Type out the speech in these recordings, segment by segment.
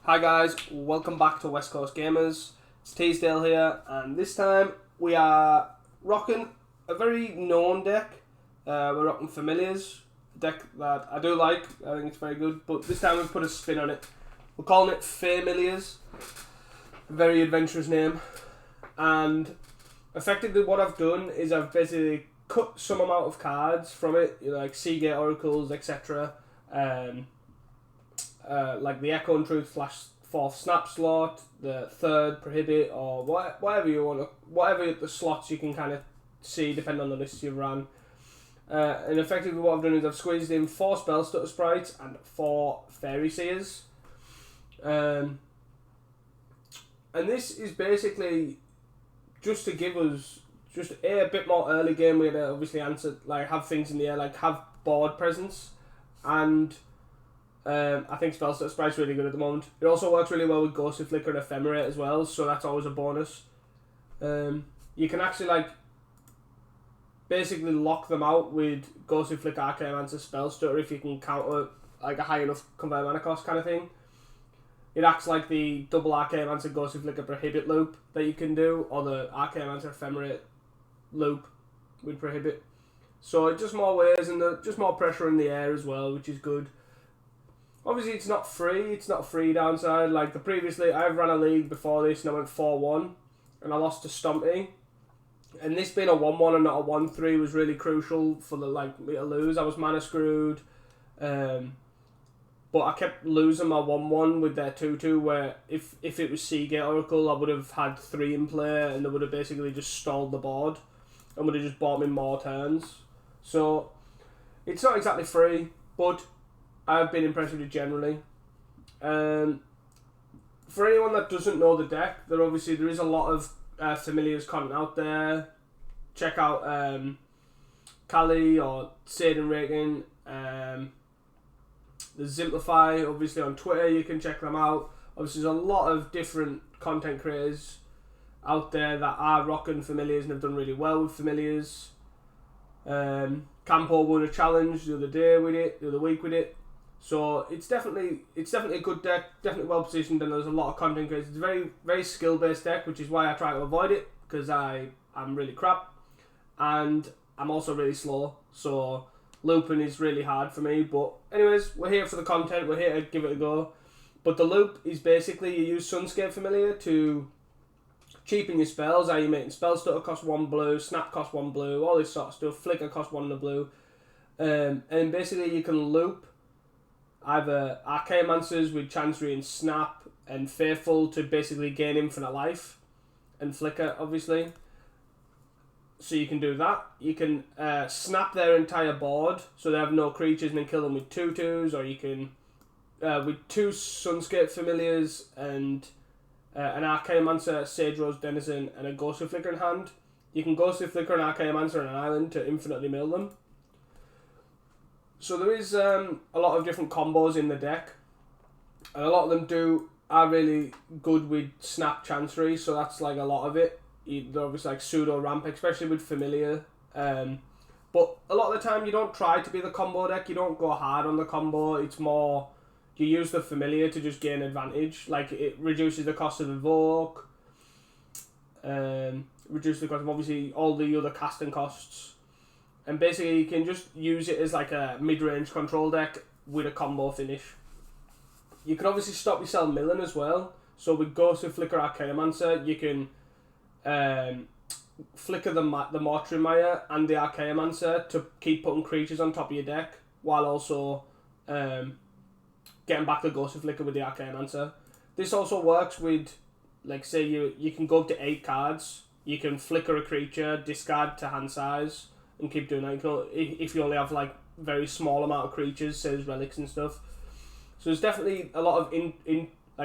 Hi guys, welcome back to West Coast Gamers. It's Teasdale here, and this time we are rocking a very known deck. We're rocking Faemiliars, a deck that I do like. I think it's very good, but this time we've put a spin on it. We're calling it Faemiliars. Very adventurous name. And effectively what I've done is I've basically cut some amount of cards from it, like Seagate Oracles, etc. Like the Echo and Truth / 4th Snap slot, the 3rd Prohibit, or whatever you want, whatever the slots you can kind of see depending on the list you've ran. And effectively what I've done is I've squeezed in 4 Spellstutter sprites and 4 Fairy Seers. And this is basically just to give us just a bit more early game way to obviously have things in the air, like have board presence, and I think Spellstutter Sprite's really good at the moment. It also works really well with Ghostly Flicker and Ephemerate as well, so that's always a bonus. You can actually basically lock them out with Ghostly Flicker, Archaeomancer, Spellstutter if you can counter like a high enough convert mana cost kind of thing. It acts like the double Archaeomancer, Ghostly Flicker, Prohibit loop that you can do, or the Archaeomancer, Ephemerate loop with Prohibit. So it's just more ways and just more pressure in the air as well, which is good. Obviously, it's not free. It's not free downside. Like previously, I've run a league before this and I went 4-1 and I lost to Stompy. And this being a 1-1 and not a 1-3 was really crucial for me to lose. I was mana screwed. But I kept losing my 1-1 with their 2-2, where if it was Seagate Oracle, I would have had 3 in play and they would have basically just stalled the board and would have just bought me more turns. So it's not exactly free, but I've been impressed with it generally. For anyone that doesn't know the deck, there is a lot of Faemiliars content out there. Check out Kali or Saden Raking. There's Simplify, obviously on Twitter, you can check them out. Obviously there's a lot of different content creators out there that are rocking Faemiliars and have done really well with Faemiliars. Campo won a challenge the other week with it. So it's definitely a good deck, definitely well positioned, and there's a lot of content creators. It's a very, very skill based deck, which is why I try to avoid it, because I'm really crap and I'm also really slow, so looping is really hard for me. But anyways, we're here for the content, we're here to give it a go. But the loop is basically you use Sunscape Familiar to cheapen your spells. Are you making Spellstutter cost 1 blue, Snap cost 1 blue, all this sort of stuff, Flicker cost 1 in the blue. And basically you can loop either Archaeomancers with Chancery and Snap and Faithful to basically gain infinite life, and Flicker obviously. So you can do that. You can snap their entire board so they have no creatures and then kill them with 2/2s, or you can with 2 Sunscape Familiars and an Archaeomancer, Sage Rose Denizen and a Ghostly Flicker in hand. You can Ghostly Flicker an Archaeomancer on an island to infinitely mill them. So there is a lot of different combos in the deck, and a lot of them are really good with Snap Chancery, so that's like a lot of it. They're obviously like pseudo ramp, especially with Familiar. But a lot of the time you don't try to be the combo deck, you don't go hard on the combo, it's more you use the Familiar to just gain advantage. Like it reduces the cost of Evoke, reduces the cost of obviously all the other casting costs. And basically you can just use it as like a mid-range control deck with a combo finish. You can obviously stop yourself milling as well. So with Ghostly Flicker Archaeomancer, you can flicker the Mortuary Mire and the Archaeomancer to keep putting creatures on top of your deck, while also getting back the Ghostly Flicker with the Archaeomancer. This also works with, like, say you can go up to 8 cards, you can flicker a creature, discard to hand size, and keep doing that. If you only have like very small amount of creatures, say there's relics and stuff. So there's definitely a lot of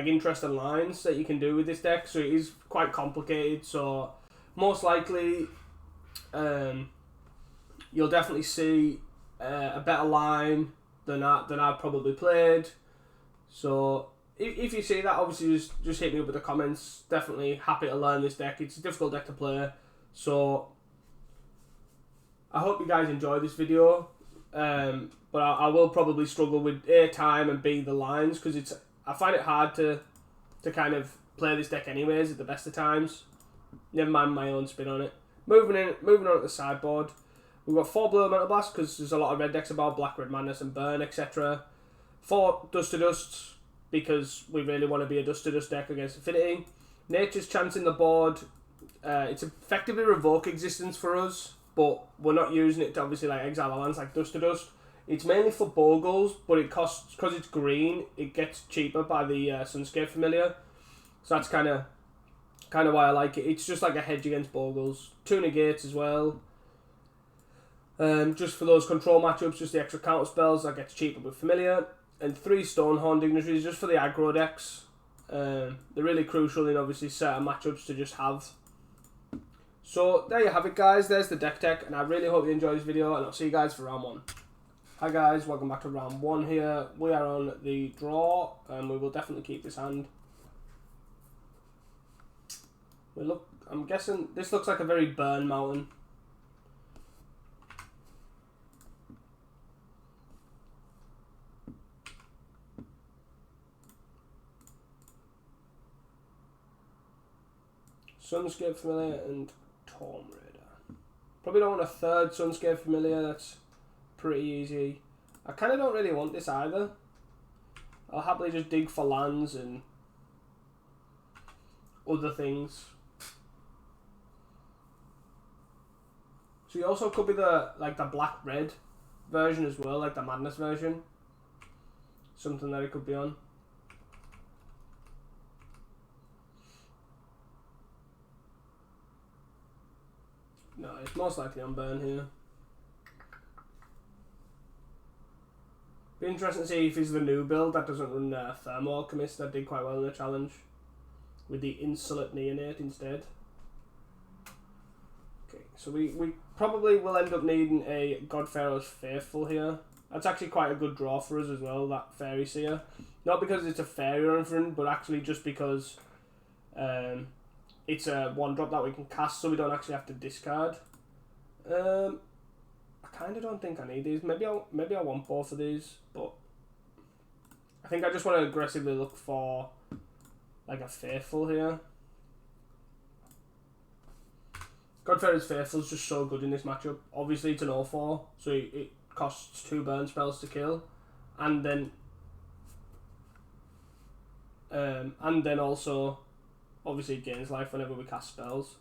interesting lines that you can do with this deck. So it is quite complicated. So most likely, you'll definitely see a better line than I've probably played. So if you see that, obviously just hit me up with the comments. Definitely happy to learn this deck. It's a difficult deck to play. So I hope you guys enjoy this video, but I will probably struggle with A, time, and B, the lines, because I find it hard to to kind of play this deck anyways at the best of times. Never mind my own spin on it. Moving on to the sideboard. We've got 4 Blue Elemental Blast because there's a lot of red decks about Black, Red Madness and Burn, etc. 4 Dust to Dusts because we really want to be a Dust to Dust deck against Affinity. Nature's Chance in the board. It's effectively Revoke Existence for us, but we're not using it to obviously like exile lands like Dust to Dust. It's mainly for Bogles, but it costs, because it's green, it gets cheaper by the Sunscape Familiar. So that's kind of why I like it. It's just like a hedge against Bogles. 2 Negates as well. Just for those control matchups, just the extra counter spells, that gets cheaper with Familiar. And 3 Stonehorn Dignitaries just for the aggro decks. They're really crucial in obviously certain matchups to just have. So there you have it, guys. There's the deck tech, and I really hope you enjoyed this video, and I'll see you guys for round 1. Hi guys, welcome back to round 1 here. We are on the draw, and we will definitely keep this hand. I'm guessing this looks like a very Burn Mountain. Sunscape Familiar and Tomb Raider. Probably don't want a 3rd Sunscape Familiar, that's pretty easy. I kind of don't really want this either. I'll happily just dig for lands and other things. So you also could be the black-red version as well, like the Madness version. Something that it could be on. No, it's most likely on Burn here. Be interesting to see if he's the new build that doesn't run Thermal Alchemist. That did quite well in the challenge with the Insolent Neonate instead. Okay, so we probably will end up needing a Godpharaoh's Faithful here. That's actually quite a good draw for us as well, that Fairy Seer. Not because it's a fairy or anything, but actually just because it's a 1-drop that we can cast, so we don't actually have to discard. I kind of don't think I need these. Maybe I want both of these, but I think I just want to aggressively look for like a Faithful here. Godpharaoh's Faithful is just so good in this matchup. Obviously it's an 0-4, so it costs 2 burn spells to kill, and then also obviously it gains life whenever we cast spells.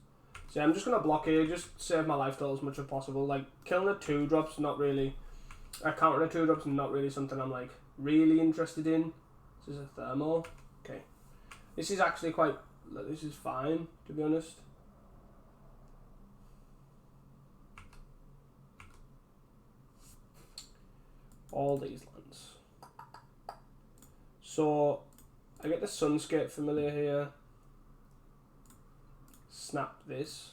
So yeah, I'm just going to block here, just save my life total as much as possible. Like, killing a 2-drop's not really... countering a 2-drop's not really something I'm, like, really interested in. This is a Thermo. Okay. This is actually quite... This is fine, to be honest. All these lands. So, I get the Sunscape Familiar here. Snap this.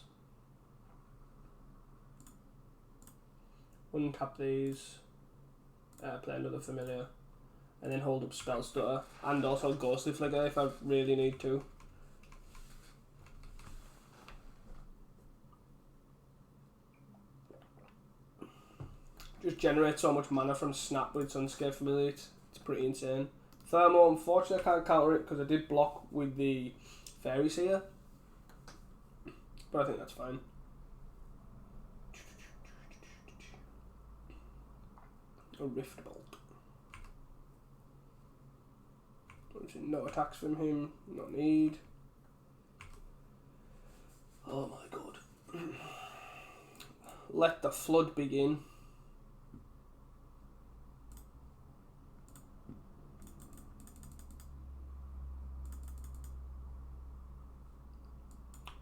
Untap these. Play another Familiar. And then hold up Spellstutter. And also Ghostly Flicker if I really need to. Just generate so much mana from Snap with Sunscape Familiar. It's pretty insane. Thermo, unfortunately I can't counter it because I did block with the Fairy Seer. But I think that's fine. A Rift Bolt. No attacks from him. No need. Oh my god. Let the flood begin.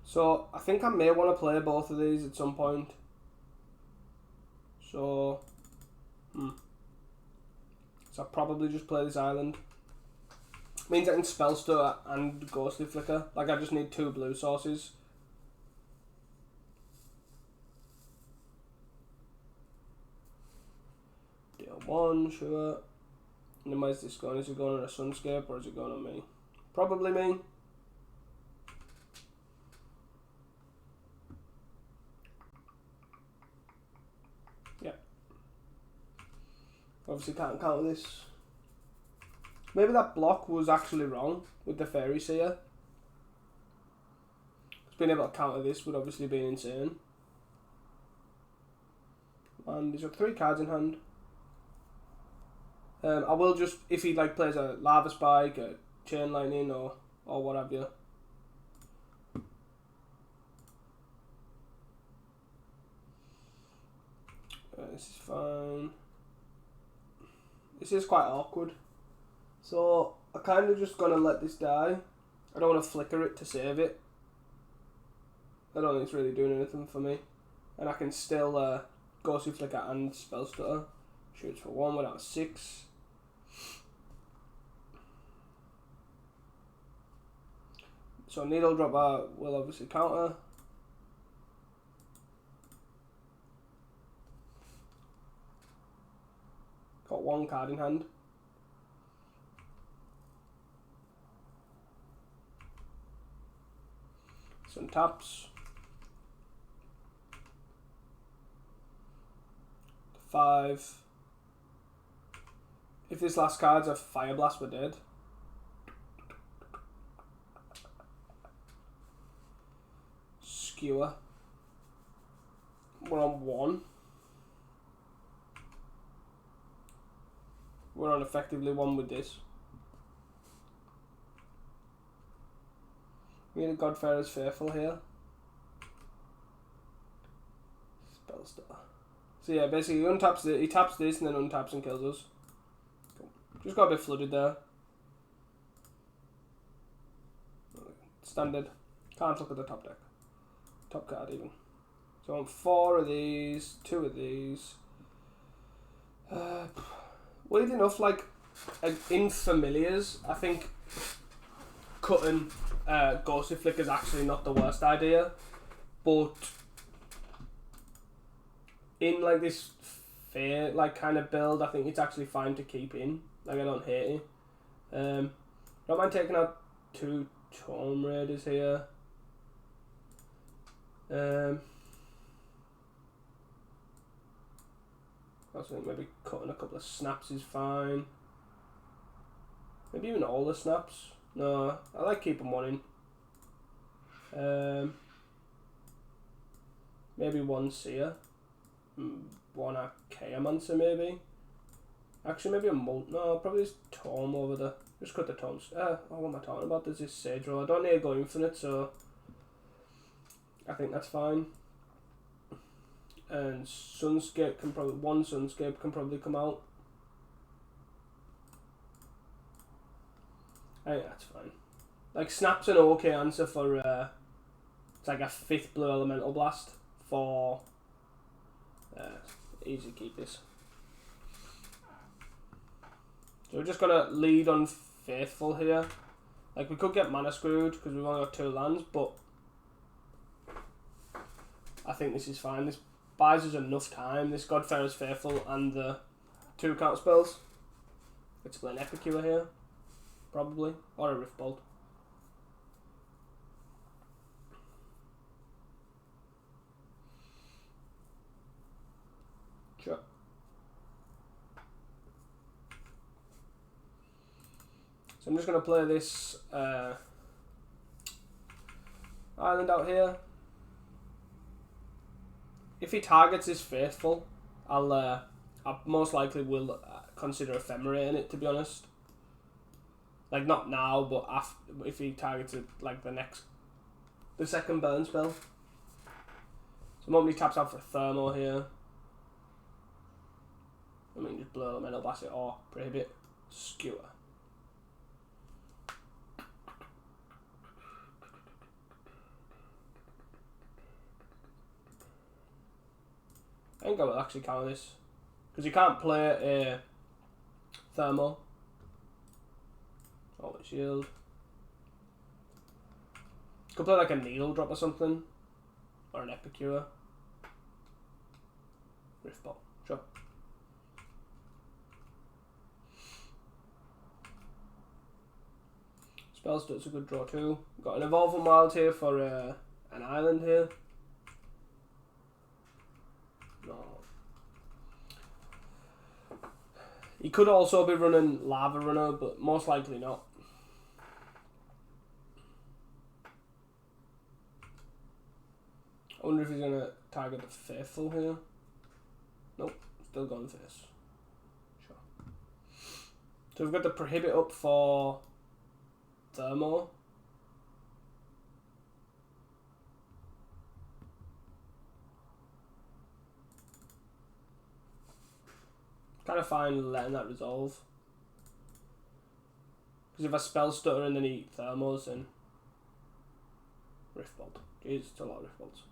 So, I think I may want to play both of these at some point. So, So I'll probably just play this island. Means I can Spellstutter and Ghostly Flicker. Like, I just need 2 blue sources. Deal 1, sure. And then where's this going? Is it going on a Sunscape or is it going on me? Probably me. Obviously can't counter this. Maybe that block was actually wrong with the Fairy Seer. Being able to counter this would obviously be insane. And he's got 3 cards in hand. I will just, if he like plays a Lava Spike, a Chain Lightning, or what have you. This is fine. This is quite awkward. So I'm kind of just gonna let this die. I don't want to flicker it to save it. I don't think it's really doing anything for me. And I can still Ghostly Flicker and Spellstutter. Shoots for 1 without a 6. So Needle Dropper will obviously counter. Got 1 card in hand. Some taps. 5. If this last card's a Fire Blast, we're dead. Skewer. We're on 1. We're on effectively 1 with this. We need a Godfarer's Faithful here. Spellstutter. So yeah, basically he untaps it, he taps this and then untaps and kills us. Cool. Just got a bit flooded there. Standard. Can't look at the top deck. Top card even. So I want 4 of these, 2 of these. Weird enough, like in Faemiliars, I think cutting Ghostly Flicker is actually not the worst idea, but in like this fair like kind of build, I think it's actually fine to keep in. Like I don't hate it. Don't mind taking out 2 Tomb Raiders here. I think maybe cutting a couple of snaps is fine. Maybe even all the snaps. No, I like keeping 1 in. Maybe 1 Seer. 1 Archaeomancer maybe. Actually maybe a no, probably this Tome over there. Just cut the Tomes. What am I talking about? There's this Sage Roll. I don't need to go infinite, so I think that's fine. And Sunscape can probably 1 Sunscape can probably come out. I think that's fine. Like Snap's an okay answer for it's like a 5th Blue Elemental Blast for easy keep this. So we're just gonna lead on Faithful here. Like we could get mana screwed because we've only got 2 lands, but I think this is fine. This buys us enough time. This Godfarer's Faithful and the 2 counter spells. Let's play an Epicure here, probably, or a Rift Bolt. Sure. So I'm just gonna play this island out here. If he targets his Faithful, I most likely will consider Ephemerating it, to be honest. Like not now, but after, if he targets it like the second burn spell. So normally taps out for Thermo here. I mean just Blue Elemental Blast it or Prohibit. Skewer. I think I will actually counter this. Because you can't play a Thermo. Oh, shield. Could play like a Needle Drop or something. Or an Epicure. Rift Bolt. Sure. Spellstutter's a good draw too. Got an Evolving Wild here for an island here. No. He could also be running Lava Runner, but most likely not. I wonder if he's going to target the Faithful here. Nope, still going face. Sure. So we've got the Prohibit up for Thermo. Kind of fine letting that resolve. Because if I Spellstutter and then he Thermos, then Riftbolt. Jeez, it's a lot of Riftbolts.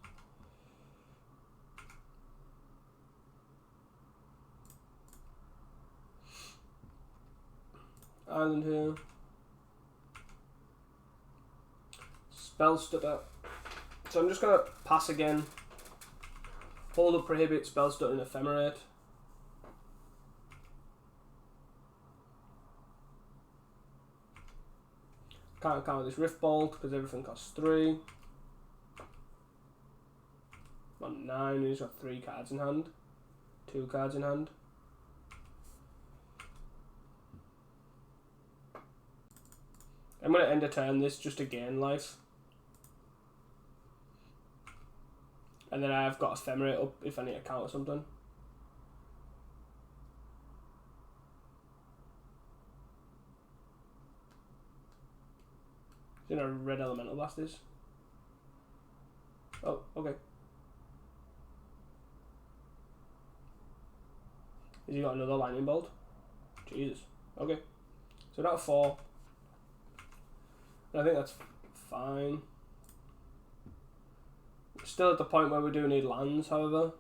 Island here. Spellstutter. So I'm just going to pass again. Hold up, Prohibit, Spellstutter, and Ephemerate. Can't count this Riftbolt because everything costs 3. On 9, he's got 3 cards in hand. 2 cards in hand. I'm going to end a turn this just to gain life. And then I've got Ephemerate up if I need to counter something. You know, red elemental blast is. Oh, okay. Has he got another lightning bolt? Jesus. Okay. So that's 4. I think that's fine. We're still at the point where we do need lands, however.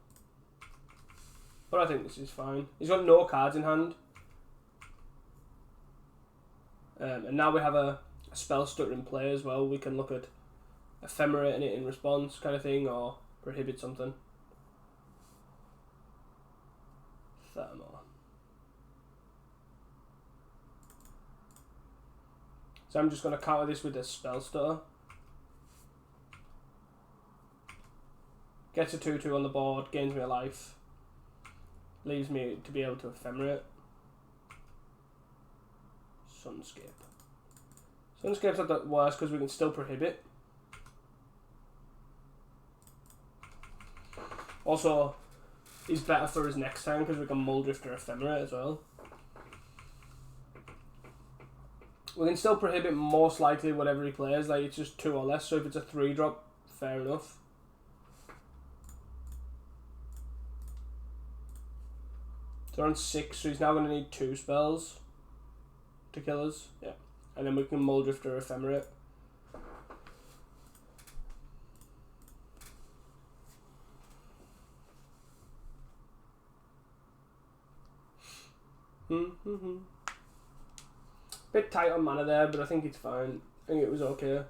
But I think this is fine. He's got no cards in hand. And now we have a Spellstutter in play as well. We can look at Ephemerating it in response kind of thing, or Prohibit something. Thermo. So I'm just going to counter this with a Spellstutter. Gets a 2/2 on the board, gains me a life. Leaves me to be able to Ephemerate. Sunscape. Sunscape's not that worse because we can still Prohibit. Also, he's better for his next turn because we can Muldrift or Ephemerate as well. We can still Prohibit most likely whatever he plays, like it's just 2 or less, so if it's a 3-drop, fair enough. So we're on 6, so he's now going to need 2 spells to kill us. Yeah. And then we can Muldrift or Ephemerate. Bit tight on mana there, but I think it's fine. I think it was okay.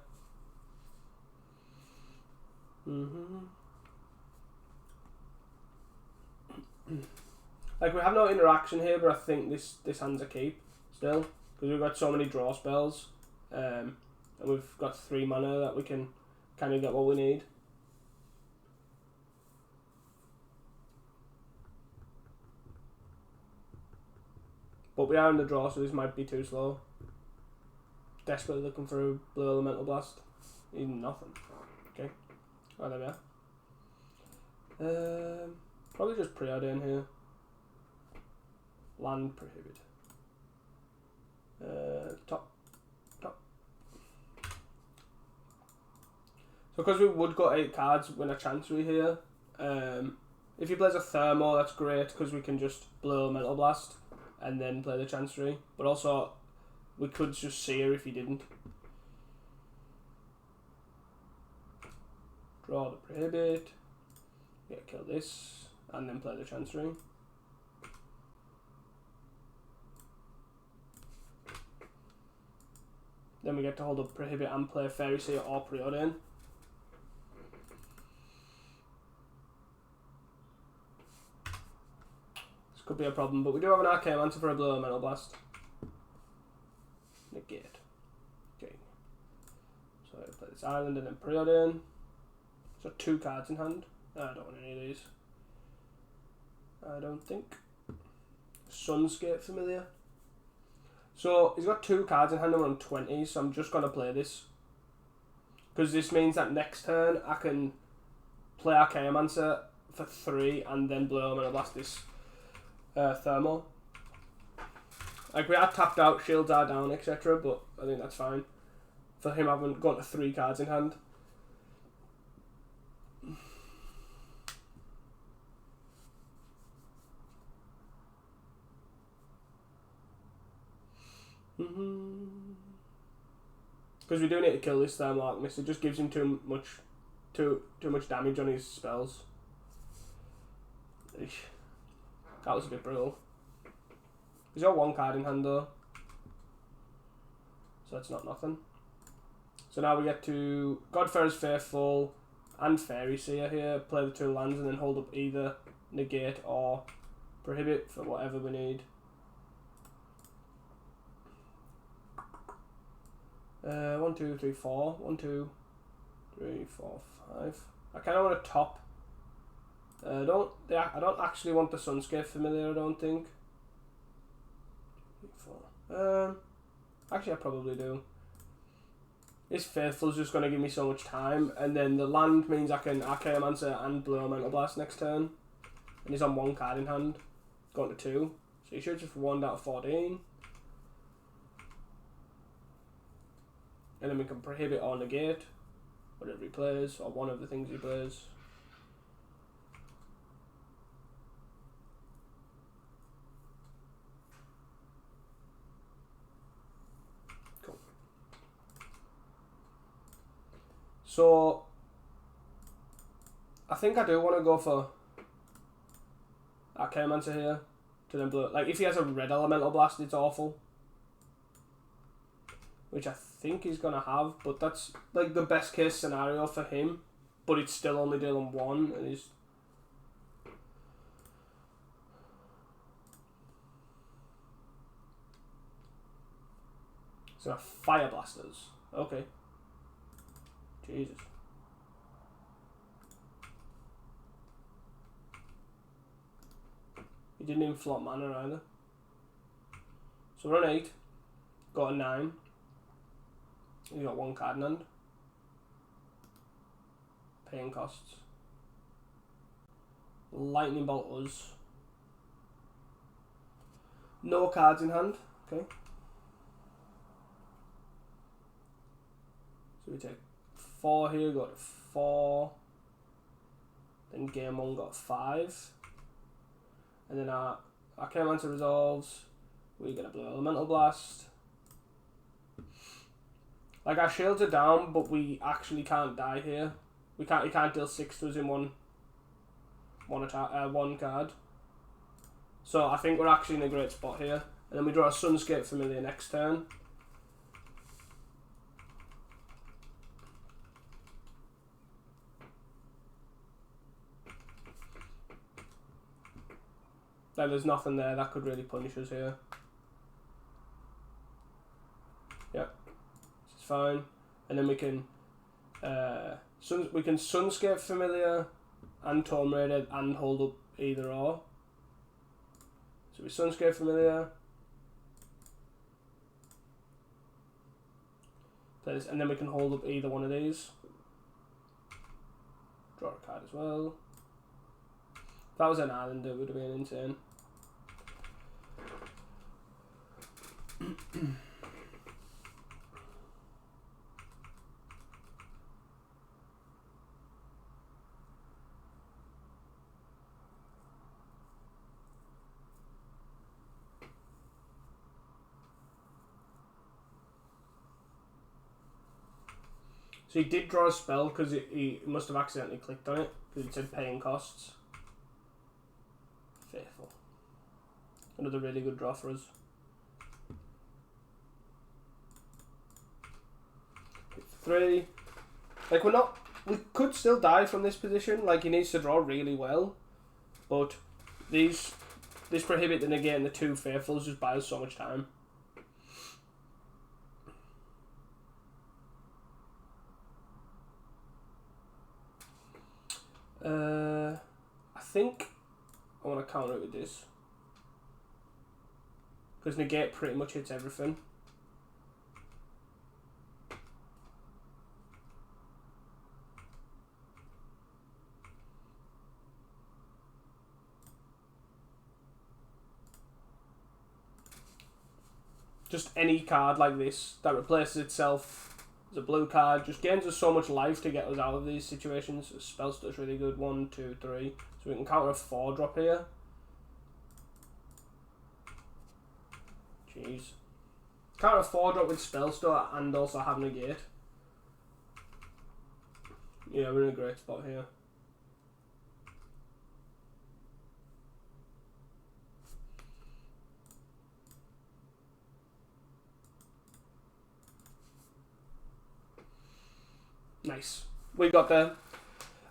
Like, we have no interaction here, but I think this hand's a keep still, because we've got so many draw spells, and we've got 3 mana that we can kind of get what we need. But we are in the draw, so this might be too slow. Desperately looking for a blue elemental blast. Even nothing. Okay. Oh, there we are. Probably just preordain here. Land Prohibit. Top. So because we would got 8 cards, win a Chancery here. If he plays a Thermo, that's great because we can just blow Elemental Blast and then play the Chancery. But also, we could just sear if he didn't. Draw the Prohibit. Yeah, kill this and then play the Chancery. Then we get to hold up Prohibit and play Fairy Seer or Preordain. This could be a problem, but we do have an Arcane Answer for a Blue Elemental Blast. Negate. Okay. So I play this island and then Preordain. So 2 cards in hand. I don't want any of these. I don't think. Sunscape Familiar. So he's got 2 cards in hand and we're on 20, so I'm just going to play this. Because this means that next turn I can play Archaeomancer for 3 and then blow him and blast this Thermal. Like, we had tapped out, shields are down, etc., but I think that's fine. For him, I haven't got 3 cards in hand. Because we do need to kill this Thermal Alchemist. It just gives him too much damage on his spells. Eesh. That was a bit brutal. He's got 1 card in hand though, so that's not nothing. So now we get to Godfarer's Faithful and Fairy Seer here. Play the 2 lands and then hold up either Negate or Prohibit for whatever we need. 1, 2, 3, 4. 1, 2, 3, 4, 5. I kind of want to top. I don't actually want the Sunscape Familiar, I don't think. 3, 4. Actually, I probably do. This Faithful's just going to give me so much time, and then the land means I can Archaeomancer and blow Mental Blast next turn. And he's on 1 card in hand. Going to 2. So he shoots it for 1 out of 14. And then we can Prohibit or Negate whatever he plays, or one of the things he plays. Cool. So I think I do want to go for Archaeomancer here to then blow. Like, if he has a red Elemental Blast, it's awful. Which I think he's going to have, but that's like the best case scenario for him. But it's still only dealing 1, and he's... So Fire Blasters. Okay. Jesus. He didn't even flop mana either. So we're on 8. Got a 9. You got 1 card in hand. Paying costs. Lightning Bolt us. No cards in hand. Okay. So we take 4 here, got 4. Then game 1 got 5. And then our Archaeomancer resolves. We're going to blow Elemental Blast. Like, our shields are down, but we actually can't die here. He can't deal 6 to us in one card. So I think we're actually in a great spot here. And then we draw a Sunscape Familiar next turn. Like, there's nothing there that could really punish us here. Yep. This is fine. And then we can Sunscape Familiar and Tomb Raider and hold up either or. So we Sunscape Familiar. And then we can hold up either one of these. Draw a card as well. If that was an island, it would have been insane. So he did draw a spell because he must have accidentally clicked on it because it said paying costs. Faithful. Another really good draw for us. Hit 3. Like, we could still die from this position. Like, he needs to draw really well. But this Prohibit the Negate and the 2 Faithfuls just buy us so much time. I think I want to counter it with this. because negate pretty much hits everything. Just any card like this that replaces itself as a blue card just gains us so much life to get us out of these situations. Spellstutter's really good. 1, 2, 3. So we can counter a 4-drop here. Jeez. Counter a 4-drop with Spellstutter and also have negate. Yeah, we're in a great spot here. Nice. We got there.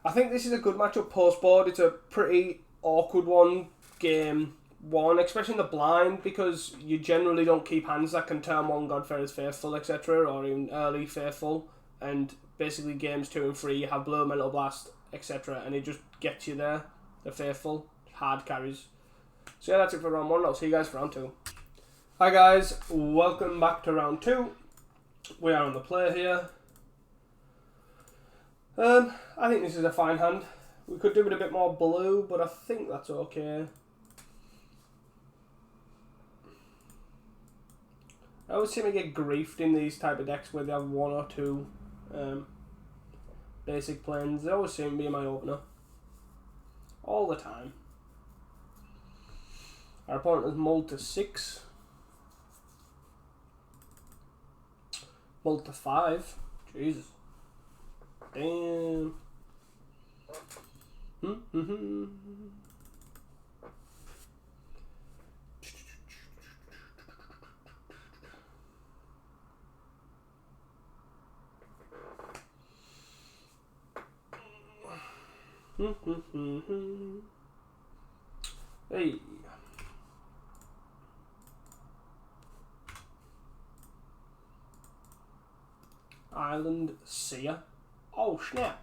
I think this is a good matchup post board. It's a pretty awkward one, game 1, especially in the blind, because you generally don't keep hands that can turn 1 Godfarer's Faithful, etc., or even early Faithful, and basically games 2 and 3 you have Blue Mental Blast, etc., and it just gets you there. The Faithful, hard carries. So yeah, that's it for round 1. I'll see you guys for round 2. Hi guys, welcome back to round 2. We are on the play here. I think this is a fine hand. We could do with a bit more blue, but I think that's okay. I always seem to get griefed in these type of decks where they have 1 or 2 basic planes. They always seem to be my opener. All the time. Our opponent has mulled to 6. Mulled to 5. Jesus. Damn. Hey. Island Seer. Oh snap.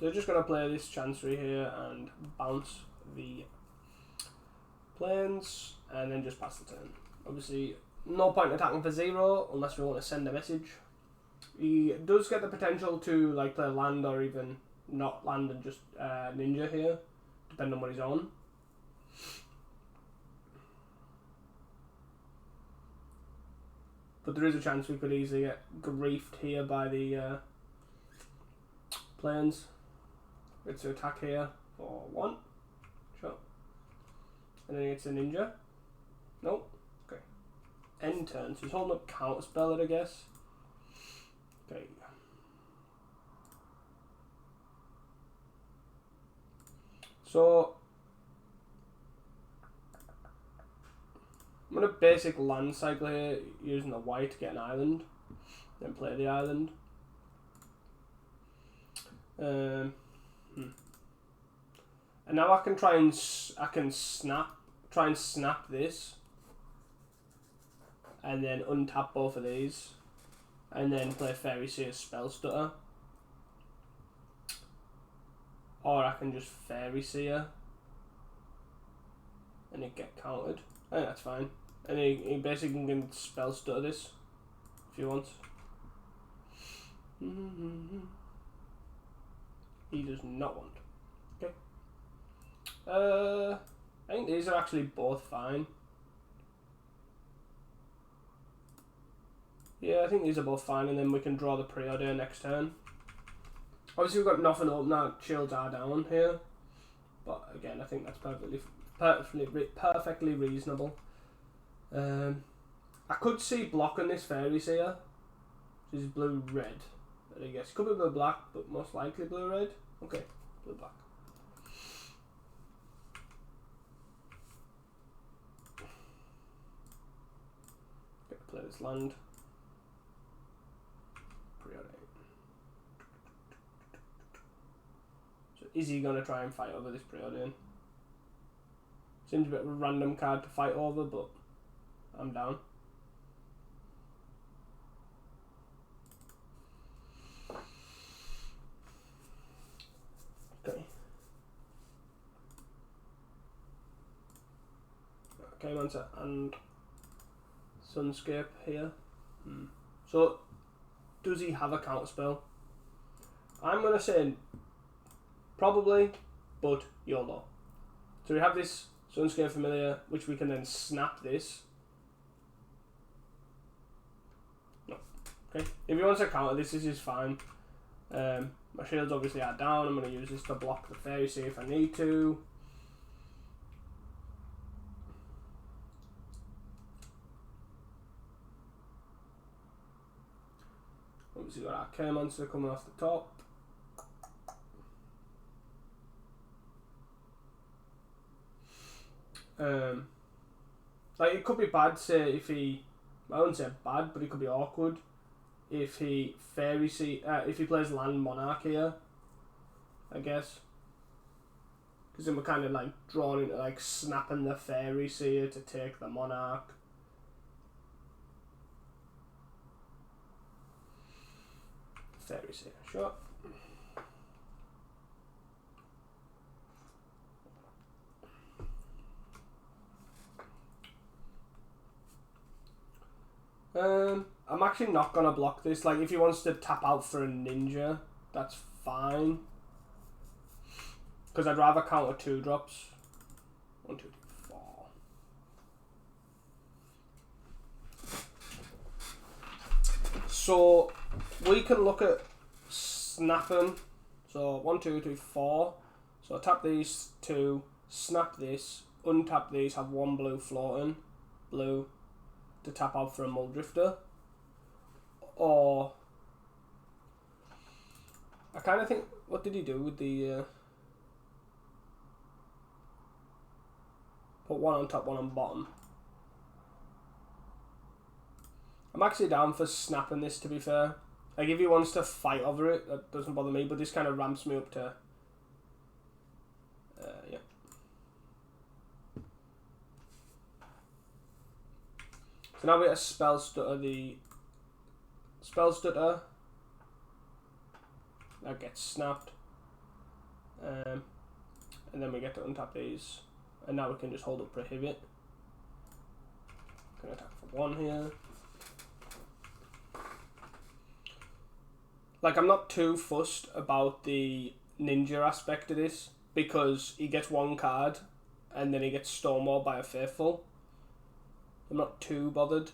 They're just going to play this Chancery here and bounce the planes and then just pass the turn. Obviously, no point attacking for 0 unless we want to send a message. He does get the potential to like play land or even not land and just ninja here, depending on what he's on. But there is a chance we could easily get griefed here by the planes. It's to attack here for 1. Sure. And then he gets a ninja. Nope. Okay. End turn. So he's holding up counterspell it, I guess. Okay. So I'm going to basic land cycle here using the white to get an island. Then play the island. And now I can try and snap this, and then untap both of these, and then play Fairy Seer's Spellstutter, or I can just Fairy Seer and it get countered. I think that's fine. And he basically can Spellstutter this if he wants. He does not want. Okay. I think these are actually both fine. Yeah, I think these are both fine, and then we can draw the preordain next turn. Obviously, we've got nothing open now. Shields are down here, but again, I think that's perfectly reasonable. I could see blocking this Fairy Seer, which is blue-red. I guess could be blue-black, but most likely blue-red. Okay, blue-black. Play this land. Preordain. So is he going to try and fight over this preordain? Seems a bit of a random card to fight over, but I'm down. Archaeomancer and Sunscape here. So, does he have a counterspell? I'm going to say probably, but YOLO. So we have this Sunscape Familiar, which we can then snap this. No. Okay. If he wants a counter, this is fine. My shields obviously are down. I'm going to use this to block the Fairy Sea if I need to. Obviously got our K-Monster coming off the top. Like, it could be bad, say, if he... I wouldn't say bad, but it could be awkward if he if he plays Land Monarch here, I guess. Because then we're kind of, like, drawn into, like, snapping the Fairy Seer to take the Monarch. Fairy Seer, sure. I'm actually not going to block this. Like, if he wants to tap out for a ninja, that's fine. Because I'd rather counter 2 drops. 1, 2, 3, 4. So, we can look at snapping. So, 1, 2, 3, 4. So, tap these 2, snap this, untap these, have 1 blue floating. Blue. To tap out for a Muldrifter, or I kind of think, what did he do with the put 1 on top, 1 on bottom? I'm actually down for snapping this, to be fair. Like, if he wants to fight over it, that doesn't bother me, but this kind of ramps me up to yeah. So now we get a Spellstutter, the Spellstutter that gets snapped, and then we get to untap these, and now we can just hold up Prohibit. Can attack for 1 here. Like, I'm not too fussed about the ninja aspect of this, because he gets 1 card, and then he gets Stonewalled by a Faithful. I'm not too bothered.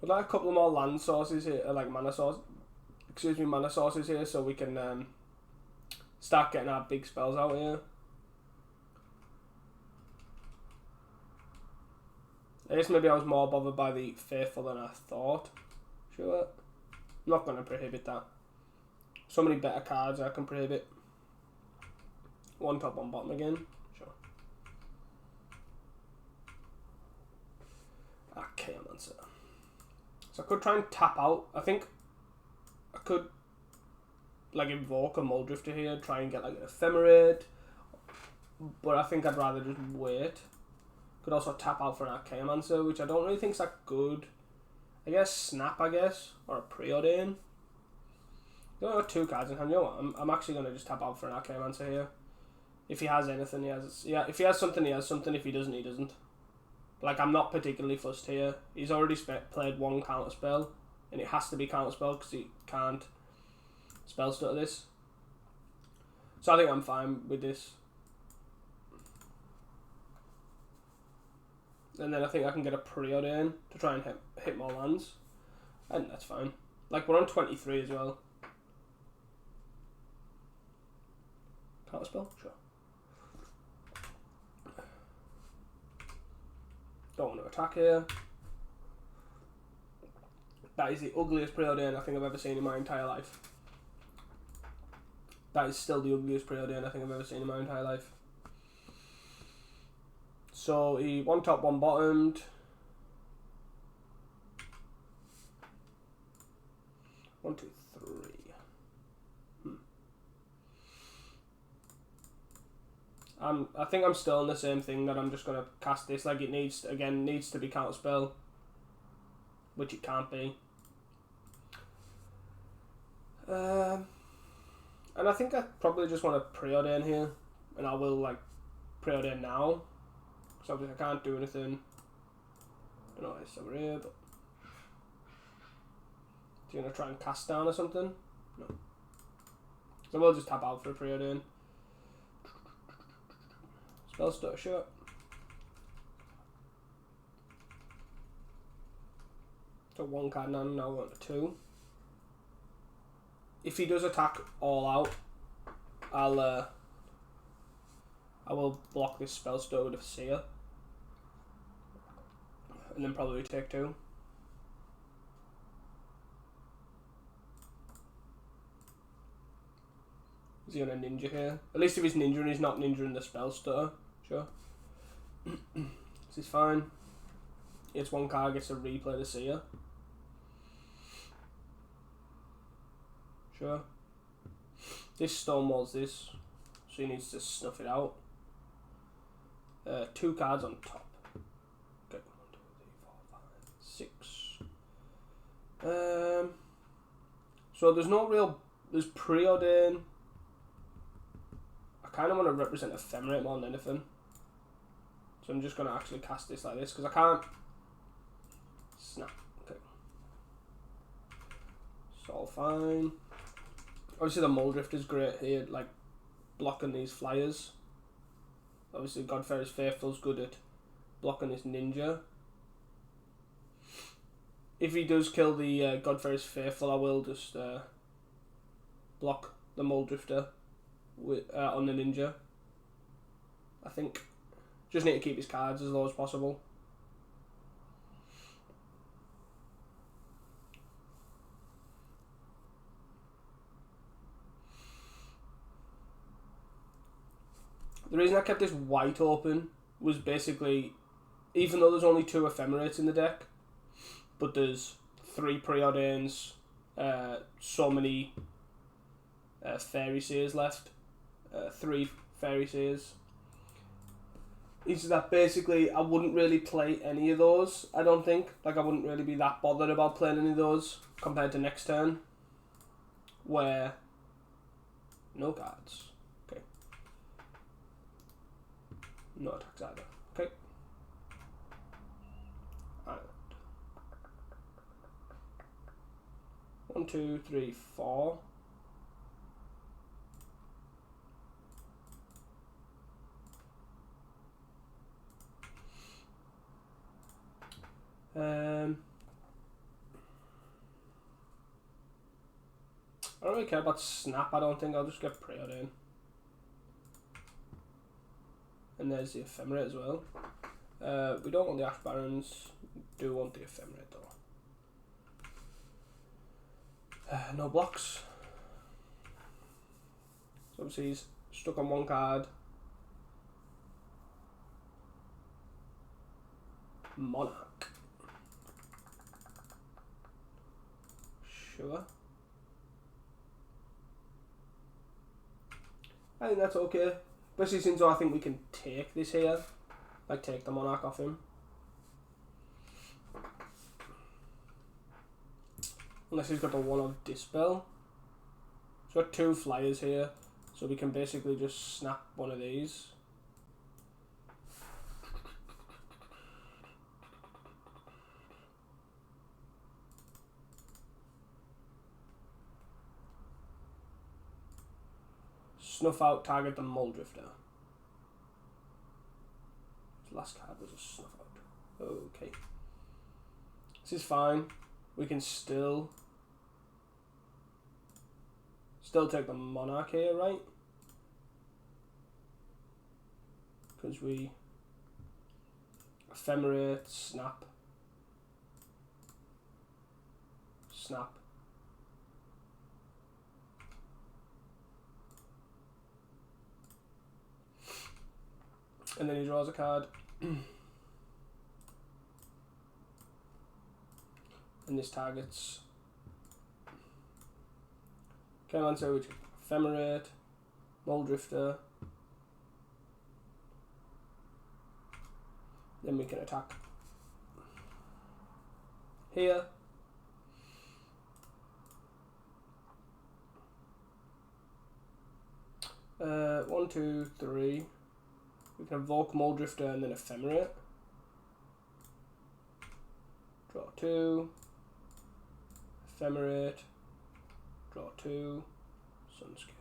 I'd like a couple more land sources here, like mana sources here, so we can start getting our big spells out here. I guess maybe I was more bothered by the Faithful than I thought. Sure. I'm not going to prohibit that. So many better cards I can prohibit. 1 top, 1 bottom again. Sure. Archaeomancer. So I could try and tap out. I think I could, like, invoke a Muldrifter here, try and get, like, an Ephemerate. But I think I'd rather just wait. Could also tap out for an Archaeomancer, which I don't really think is that good. I guess Snap, or a Preordain. I don't have 2 cards in hand. You know what? I'm actually going to just tap out for an Archaeomancer here. If he has anything, he has... Yeah, if he has something, he has something. If he doesn't, he doesn't. Like, I'm not particularly fussed here. He's already played 1 counterspell, and it has to be counterspell because he can't Spellstutter this. So I think I'm fine with this. And then I think I can get a Preordain to try and hit more lands. And that's fine. Like, we're on 23 as well. Counterspell? Sure. Don't want to attack here. That is the ugliest Preordain I think I've ever seen in my entire life. That is still the ugliest Preordain I think I've ever seen in my entire life. So he 1 top, 1 bottomed. 1, 2, 3. I think I'm still in the same thing, that I'm just gonna cast this. Like, it needs to be counterspell, which it can't be. And I think I probably just want to preordain here, and I will like preordain now. So obviously I can't do anything. I don't know it's over here, but do you want to try and cast down or something? No. So we'll just tap out for a preordain. Spellstutter, sure. So 1 card now we're on to 2. If he does attack all out, I will block this Spellstutter with a Seer. And then probably take 2. Is he on a ninja here? At least if he's ninja and he's not ninja in the Spellstutter. Sure. This is fine. It's 1 card, gets to replay the Seer. Sure. This stonewalls this, so he needs to snuff it out. 2 cards on top. Okay, 1, 2, 3, 4, 5, 6. So there's no real. There's preordain. I kind of want to represent Ephemerate more than anything. So I'm just going to actually cast this like this because I can't. Snap. Okay. It's all fine. Obviously the Muldrift is great here, like blocking these flyers. Obviously Godfarer's Faithful's good at blocking this ninja. If he does kill the Godfarer's Faithful, I will just block the Muldrifter with, on the ninja. I think. Just need to keep his cards as low as possible. The reason I kept this white open was basically, even though there's only 2 Ephemerates in the deck, but there's 3 Preordains, so many Fairy Seers left, 3 Fairy Seers, is that basically I wouldn't really play any of those, I don't think. Like I wouldn't really be that bothered about playing any of those compared to next turn, where no cards. No attacks either. Okay. Island. 1, 2, 3, 4. I don't really care about Snap, I don't think. I'll just get Preordain. And there's the Ephemerate as well. We don't want the Ash Barons. We do want the Ephemerate though. No blocks. So obviously he's stuck on 1 card. Monarch. Sure. I think that's okay. Especially since I think we can take this here. Like take the Monarch off him. Unless he's got the 1-of Dispel. He's got 2 flyers here. So we can basically just snap one of these. Snuff out, target the Muldrifter. His last card was a snuff out. Okay. This is fine. We can still take the Monarch here, right? Because we Ephemerate, snap. Snap. And then he draws a card. And this targets Cheiromancer, which is Ephemerate, Muldrifter. Then we can attack here. 1, 2, 3. We can evoke Muldrifter and then Ephemerate. Draw 2. Ephemerate. Draw 2. Sunscape.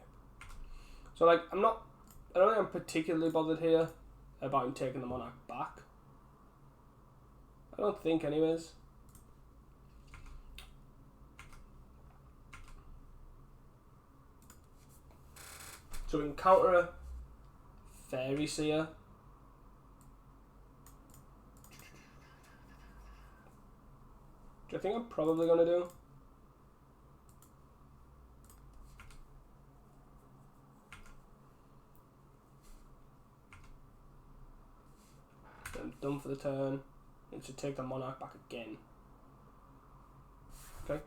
So like I don't think I'm particularly bothered here about him taking the Monarch back. I don't think anyways. So we can counter a Fairy Seer. Which I think I'm probably going to do. I'm done for the turn. It should take the Monarch back again. Okay.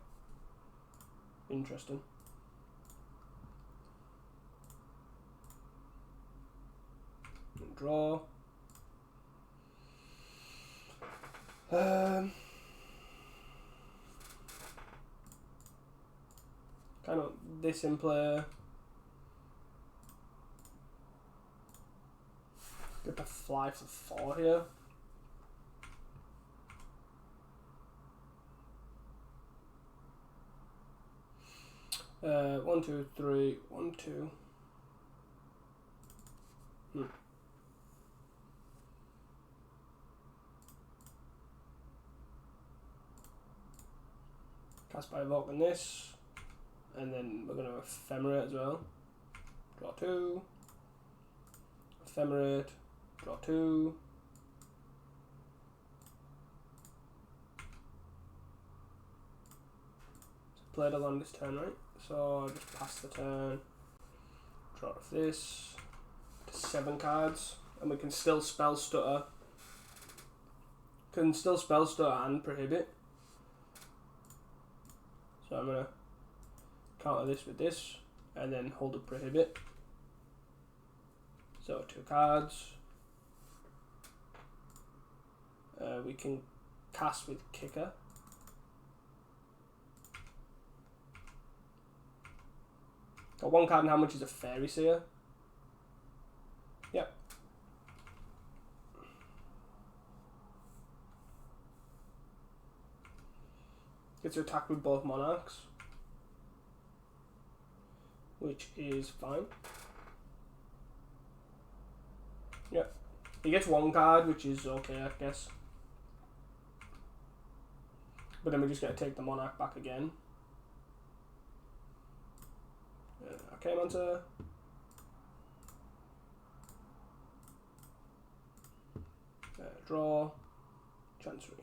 Interesting. And draw. Kind of this in play. Get the fly for 4 here. One, two, three, 1, 2. Cast by evoking this, and then we're going to Ephemerate as well. Draw 2. Ephemerate. Draw 2. Play it along this turn, right? So I'll just pass the turn. Draw off this. 7 cards, and we can still Spellstutter. Can still Spellstutter and Prohibit. So I'm gonna counter this with this, and then hold a Prohibit. So 2 cards. We can cast with Kicker. Got 1 card, and how much is a Fairy Seer? Yep. Gets to attack with both Monarchs, which is fine. Yep. He gets 1 card, which is okay, I guess. But then we just get to take the Monarch back again. Okay, Manta. Draw. Chancery.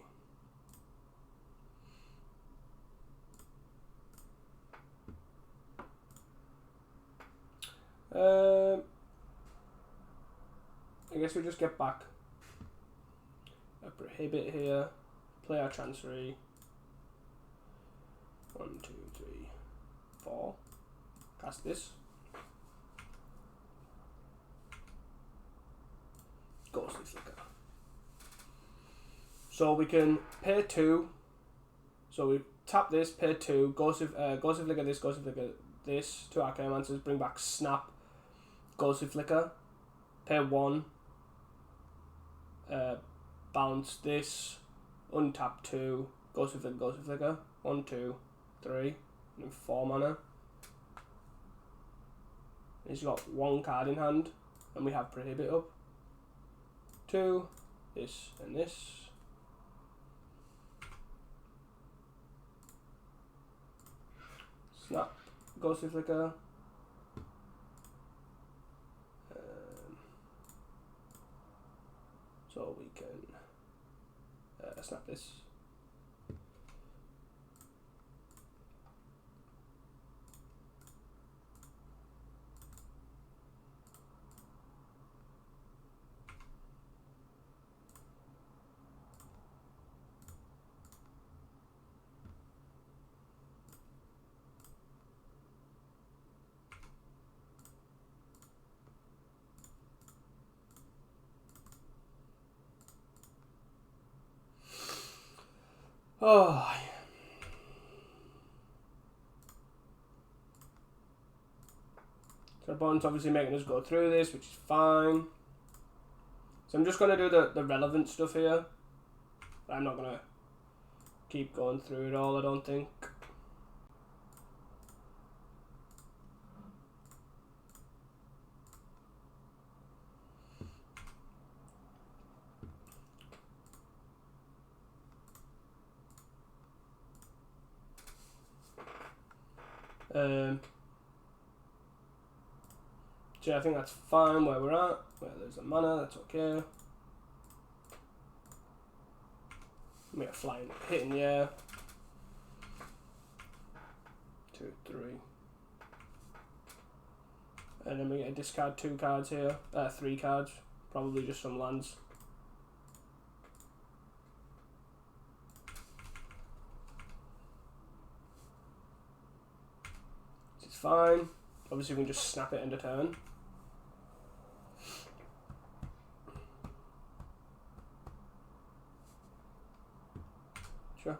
I guess we just get back a Prohibit here. Play our Chancery. 1, 2, 3, 4. Cast this. Ghostly Flicker. So we can pay 2. So we tap this, pay 2, Ghostly Flicker this, Ghostly Flicker this. 2 Archaeomancers, bring back Snap, Ghostly Flicker. Pay 1. Bounce this, untap 2, Ghostly Flicker, Ghostly Flicker. 1, 2, 3, and 4 mana. He's got 1 card in hand, and we have Prohibit up. 2, this and this. Snap, Ghostly Flicker. So we can snap this. Oh. So So opponent's obviously making us go through this, which is fine. So I'm just going to do the relevant stuff here. I'm not going to keep going through it all, I don't think. So I think that's fine where we're at. Where there's a mana, that's okay. We are flying, hitting, yeah. 2, 3. And then we get to discard 2 cards here. 3 cards. Probably just some lands. This is fine. Obviously we can just snap it end of turn. Sure.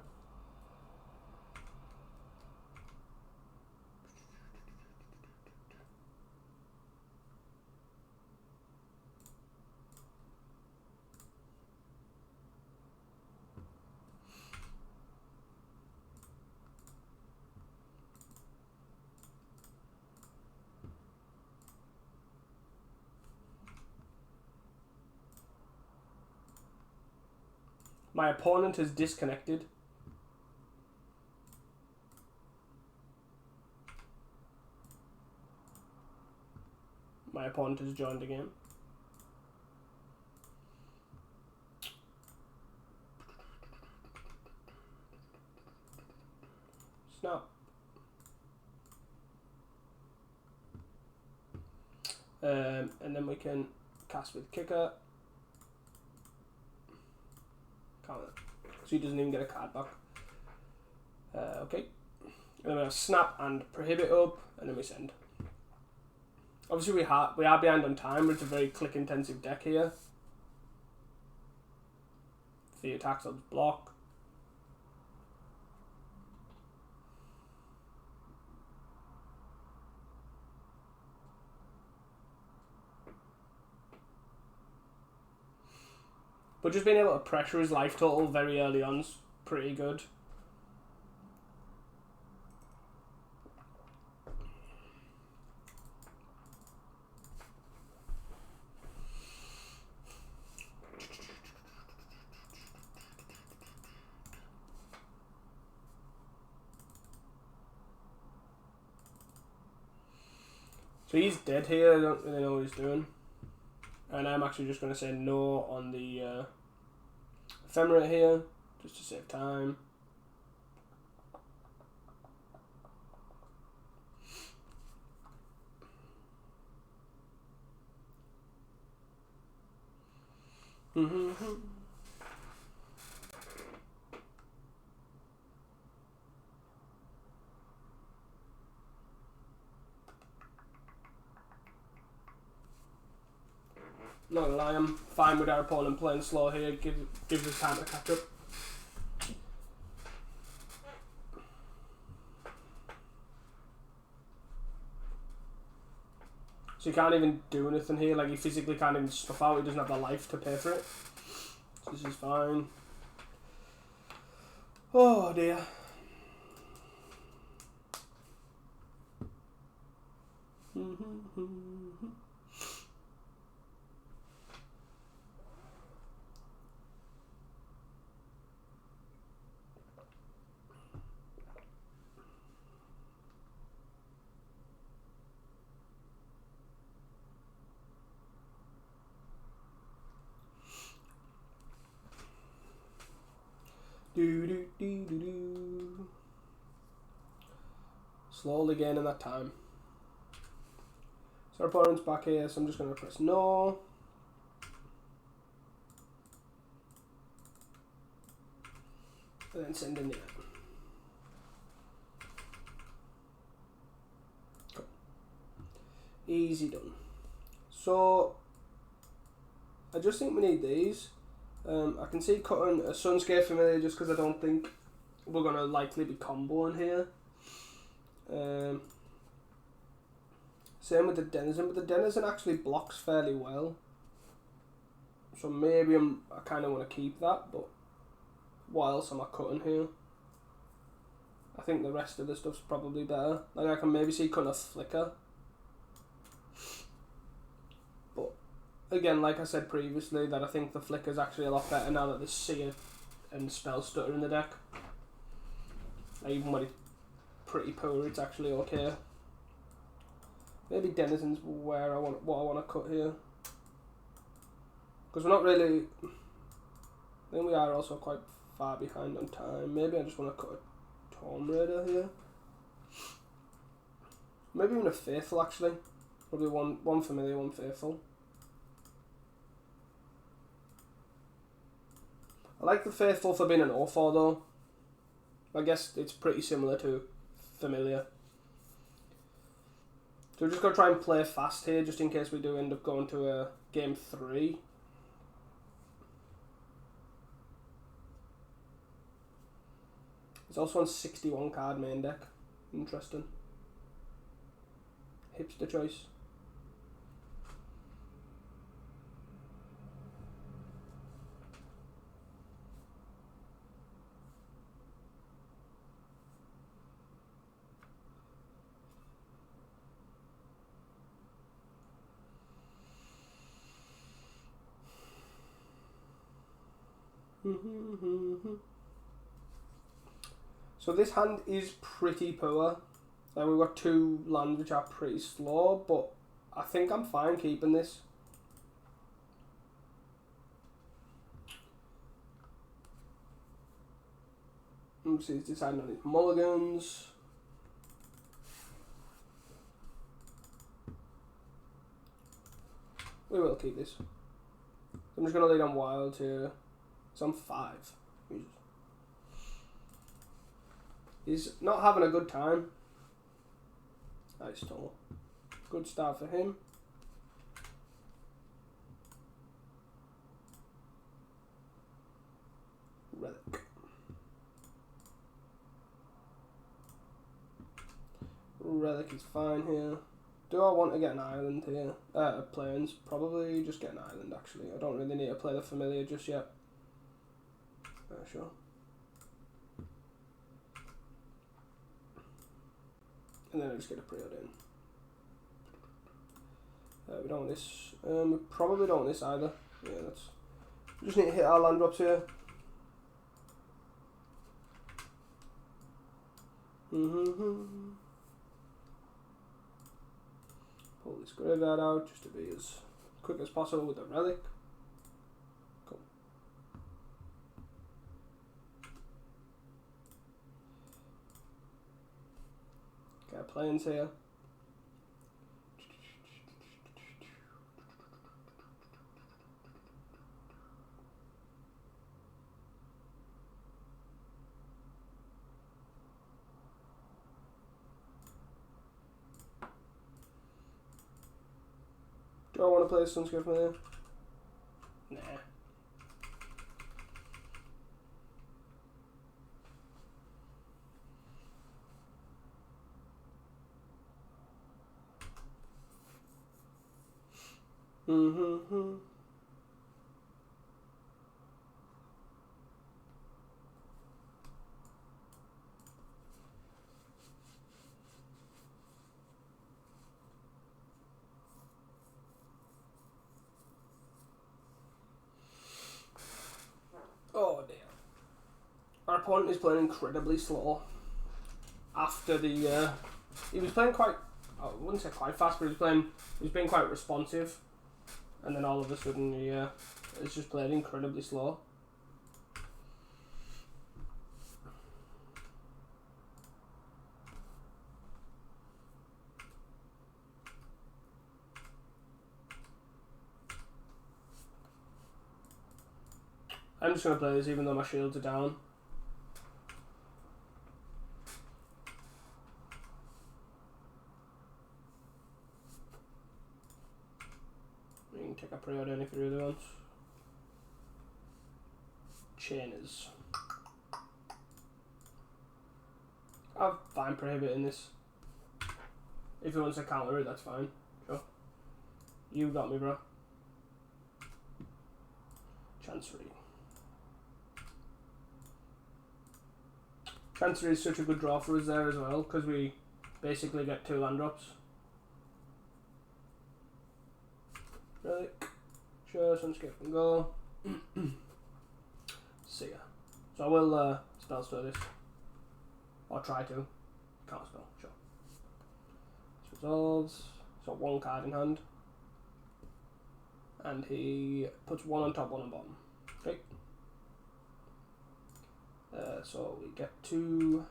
My opponent is disconnected. My opponent has joined the game. Snap. And then we can cast with kicker. So he doesn't even get a card back. Okay. And then we have snap and prohibit up, and then we send. Obviously we are behind on time, but it's a very click intensive deck here. If he attacks, I'll just block. But just being able to pressure his life total very early on is pretty good. So he's dead here, I don't really know what he's doing. And I'm actually just going to say no on the ephemerate here, just to save time. Not gonna lie, I'm fine with our opponent playing slow here. Gives us time to catch up. So he can't even do anything here. Like he physically can't even stuff out. He doesn't have the life to pay for it. So this is fine. Oh dear. Slowly gaining that time. So our opponent's back here, so I'm just going to press no. And then send in the end. Cool. Easy done. So I just think we need these. I can see cutting a Sunscape Familiar just because I don't think we're going to likely be comboing here. Same with the Denizen, but the Denizen actually blocks fairly well. So maybe I kind of want to keep that, but what else am I cutting here? I think the rest of the stuff's probably better. Like I can maybe see cutting a Flicker. But again, like I said previously, that I think the Flicker's actually a lot better now that there's Seer and Spellstutter in the deck. Like even when it's pretty poor, it's actually okay. Maybe Denizen's where what I want to cut here. Because we're not really... I think we are also quite far behind on time. Maybe I just want to cut a Tomb Raider here. Maybe even a Faithful actually. Probably one Familiar, one Faithful. I like the Faithful for being an 0-4 though. I guess it's pretty similar to Familiar. So we're just going to try and play fast here just in case we do end up going to a game 3. It's also on 61 card main deck. Interesting. Hipster choice. So this hand is pretty poor. We've got 2 lands which are pretty slow, but I think I'm fine keeping this. Let's see, he's deciding on his mulligans. We will keep this. I'm just going to lead on Wild here. It's on 5. Jesus. He's not having a good time. Nice toll. Good start for him. Relic. Relic is fine here. Do I want to get an island here? Plains. Probably just get an island actually. I don't really need to play the Familiar just yet. Sure. And then I just get a preordain. We don't want this. We probably don't want this either. Yeah, that's. We just need to hit our land drops here. Pull this graveyard out just to be as quick as possible with the relic. Cool. Okay, Plains here. Do I want to play Sunscape from there? Nah. Oh dear. Our opponent is playing incredibly slow. After the he was playing quite, I wouldn't say quite fast, but he was being quite responsive, and then all of a sudden it's just played incredibly slow. I'm just going to play this even though my shields are down. You can take a preordain if you really want. Chainers. I'm fine prohibiting this. If he wants to counter it, that's fine. Sure. You got me, bro. Chancery. Chancery is such a good draw for us there as well, because we basically get 2 land drops. Relic. Sure, Sunscape and go. See ya. So I will Spellstutter this. Or try to. Can't spell, sure. This resolves. So 1 card in hand. And he puts 1 on top, 1 on bottom. Okay. So we get 2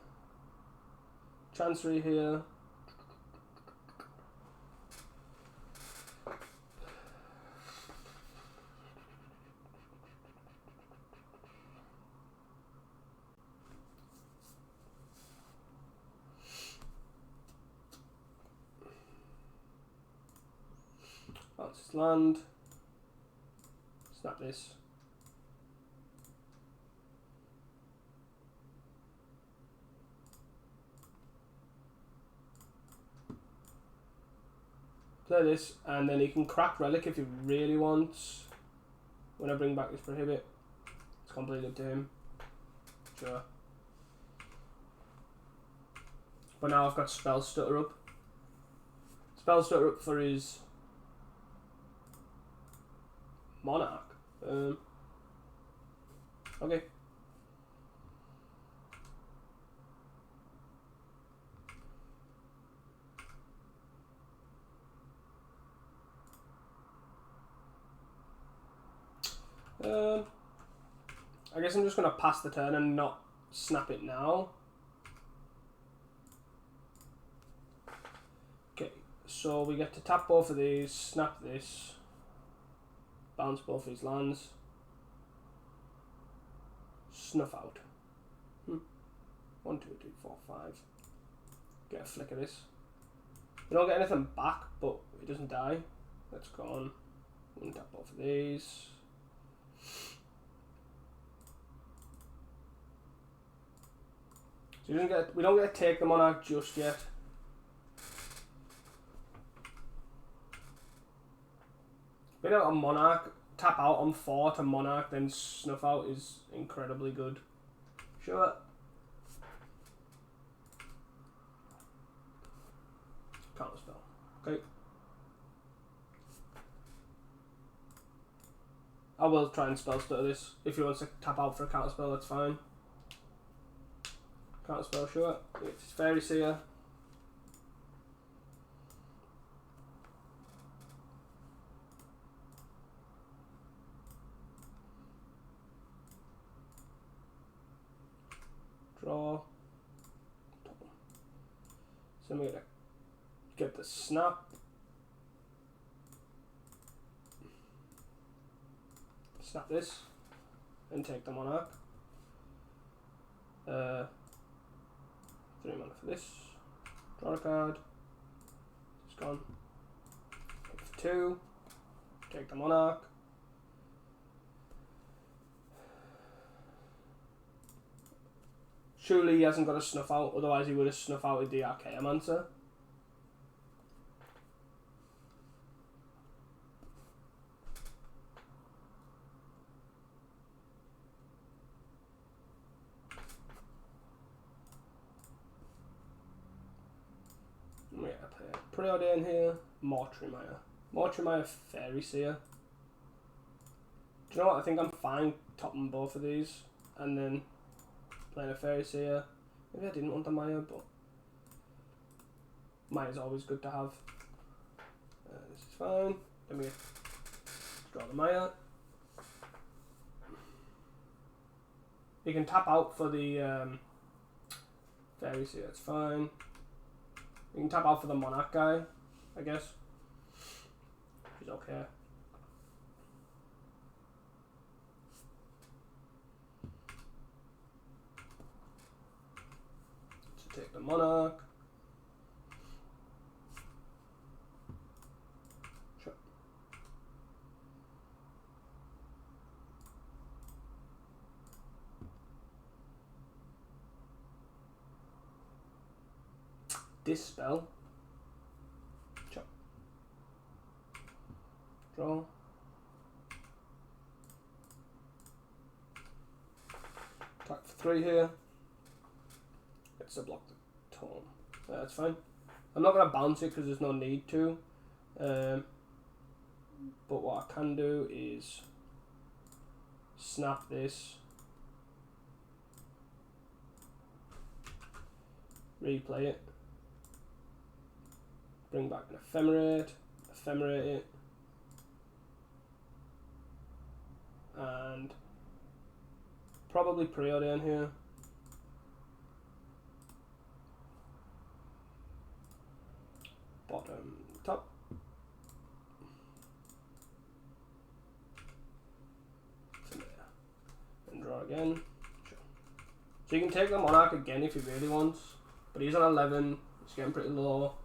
Chancery here. Bounce his land. Snap this. Play this, and then he can crack Relic if he really wants. When I bring back this Prohibit, it's completely up to him. Sure. But now I've got Spellstutter up. Spellstutter up for his Monarch. Okay. I guess I'm just going to pass the turn and not snap it now. Okay, so we get to tap both of these, snap this, bounce both these lands, snuff out. 1, 2, 3, 4, 5. Get a flick of this. We don't get anything back, but it doesn't die. That's gone. We'll tap both of these. So we don't get to take the Monarch just yet. Being able to Monarch, tap out on 4 to Monarch, then snuff out is incredibly good. Sure. Counter spell. Okay. I will try and Spellstutter this. If he wants to tap out for a counter spell, that's fine. Counter spell, sure. It's Fairy Seer. Draw. So I'm going to get the snap. Snap this. And take the Monarch. 3 mana for this. Draw a card. It's gone. Take for 2. Take the Monarch. Surely he hasn't got a snuff out, otherwise he would have snuff out with the Archaeomancer. I'm going to play Preordain here, Mortrimire. Mortrimire Fairy Seer. Do you know what? I think I'm fine topping both of these and then playing a Fairy Seer. Maybe I didn't want the Maya, but Maya's always good to have. This is fine. Let me draw the Maya. You can tap out for the Fairy Seer, that's fine. You can tap out for the Monarch guy, I guess. He's okay. So take the Monarch. Sure. Dispel. Draw. Attack for 3 here. Gets to block the tome. That's fine. I'm not going to bounce it because there's no need to. But what I can do is snap this. Replay it. Bring back an ephemerate. Ephemerate it. And probably preordain here. Bottom, top. And draw again. Sure. So you can take the Monarch again if you really want, but he's on 11. It's getting pretty low.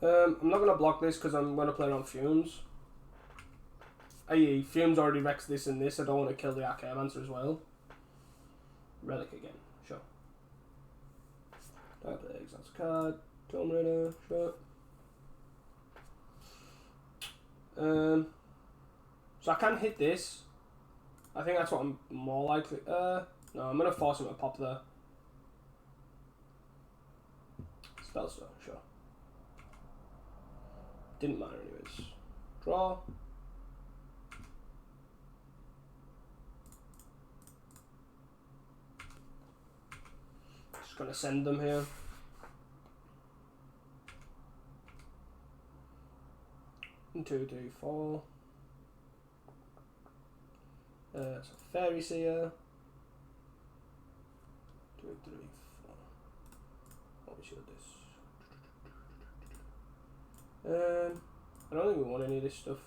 I'm not going to block this because I'm going to play around Fumes. I.e. Fumes already wrecks this and this. I don't want to kill the Archaeomancer as well. Relic again, sure. Dark Blade exiles a card. Tomb Raider, sure. So I can hit this. I think that's what I'm more likely. No, I'm going to force him to pop the Spellstutter, sure. Didn't matter anyways. Draw. Just gonna send them here. One, 2, 3, 4. So Fairy Seer. 2, 3, 4. What we should this? I don't think we want any of this stuff.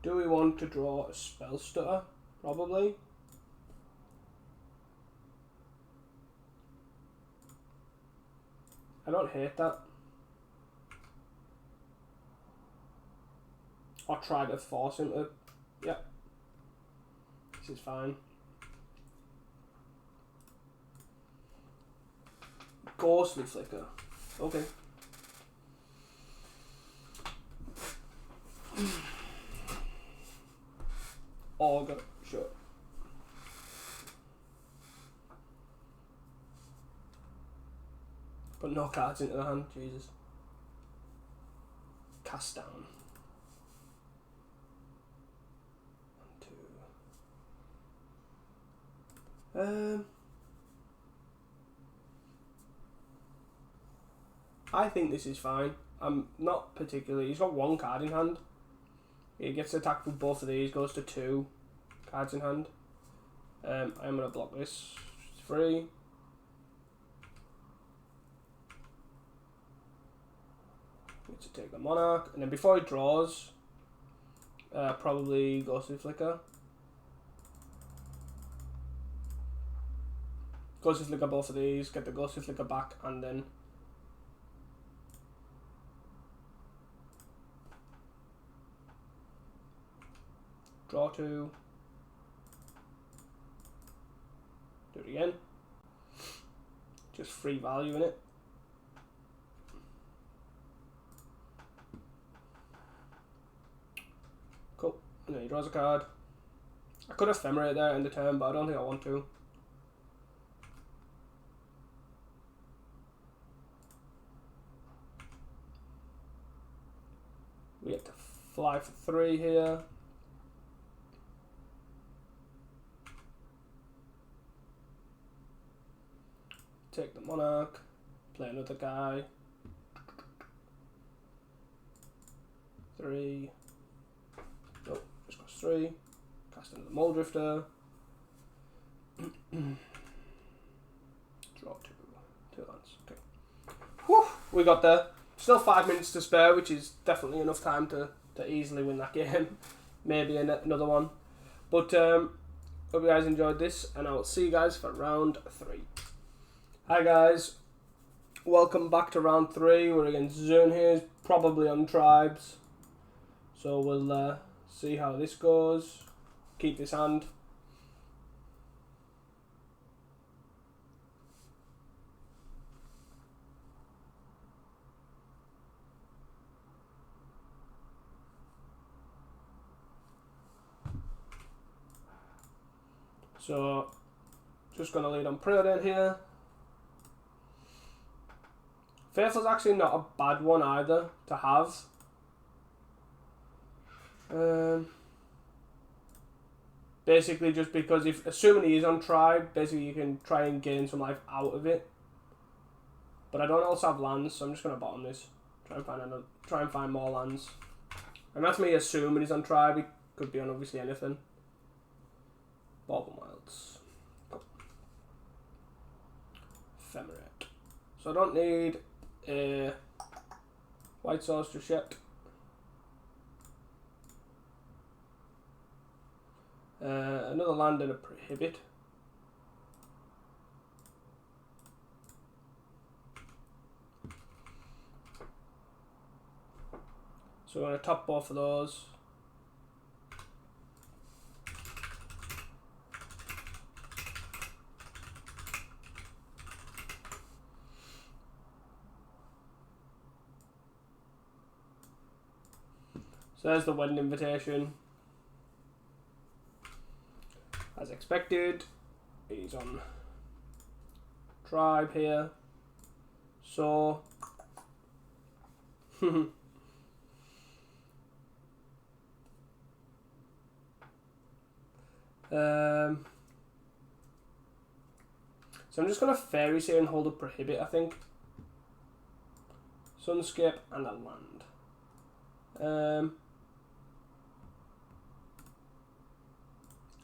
Do we want to draw a Spellstutter? Probably. I don't hate that. Or try to force him to. Yep. This is fine. Ghostly Flicker. Okay. Augur, sure. Put no cards into the hand, Jesus. Cast down. 1, 2. I think this is fine. I'm not particularly. He's got 1 card in hand. He gets attacked with both of these. Goes to 2 cards in hand. I'm gonna block this. It's free. Need to take the Monarch, and then before he draws, probably Ghostly Flicker. Ghostly Flicker both of these. Get the Ghostly Flicker back, and then. Draw 2. Do it again. Just free value in it. Cool. And then he draws a card. I could ephemerate there in the turn, but I don't think I want to. We have to fly for 3 here. Take the Monarch, play another guy. 3. Nope, just costs 3. Cast another Mole Drifter. Draw 2 lands. Okay. Whew, we got there. Still 5 minutes to spare, which is definitely enough time to easily win that game. Maybe another one. But hope you guys enjoyed this, and I will see you guys for round 3. Hi guys, welcome back to round 3. We're against Zune here, probably on Tribes. So we'll see how this goes. keep this hand. So, just going to lead on Preordain here. Faithful's actually not a bad one either to have. Basically just because if, assuming he is on tribe, basically you can try and gain some life out of it. But I don't also have lands, so I'm just going to bottom this. Try and find more lands. And that's me assuming he's on tribe. He could be on obviously anything. Bottom Wilds. Cool. Ephemerate. So I don't need a white source just yet. Another land and a prohibit. So we're going to top both of those. So there's the wedding invitation. As expected, he's on tribe here. So so I'm just gonna fairies here and hold a prohibit, I think. Sunscape and a land.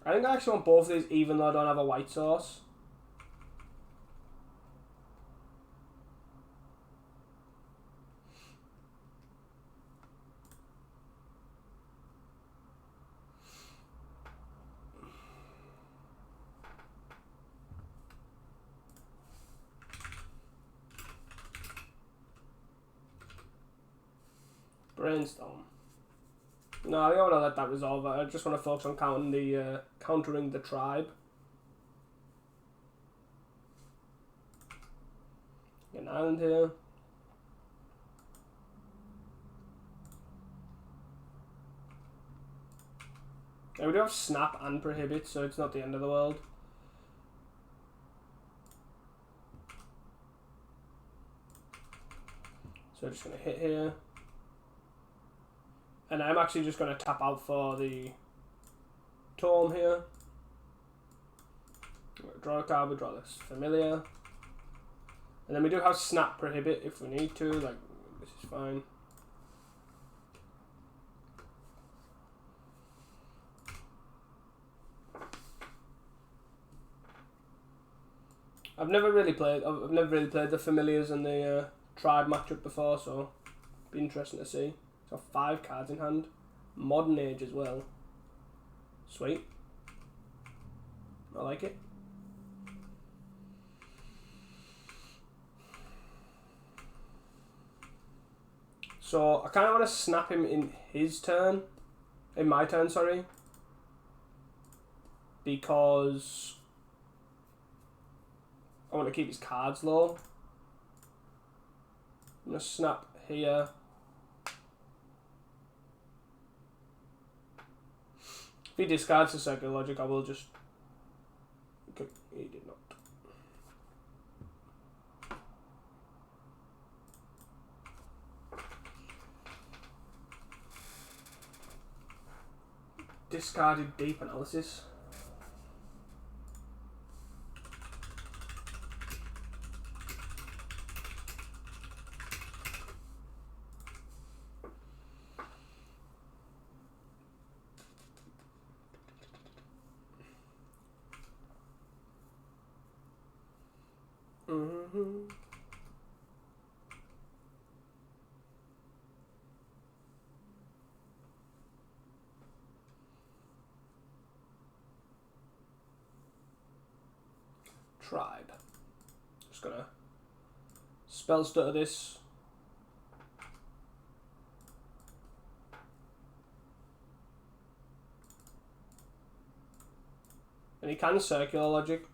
I think I actually want both of these even though I don't have a white source. Brainstorm. No, I don't want to let that resolve. I just want to focus on countering the tribe. Get an island here. Yeah, we do have snap and prohibit, so it's not the end of the world. So just going to hit here. And I'm actually just going to tap out for the tome here. Draw a card, we draw this Familiar. And then we do have snap prohibit if we need to, like, this is fine. I've never really played the Familiars and the tribe matchup before, so it'd be interesting to see. So 5 cards in hand. Modern Age as well. Sweet. I like it. So I kind of want to snap him in his turn. In my turn, sorry. Because I want to keep his cards low. I'm going to snap here. If he discards the Circle of Logic, I will just... Okay, he did not. Discarded Deep Analysis. Tribe. Just gonna Spellstutter this. And he can circular logic.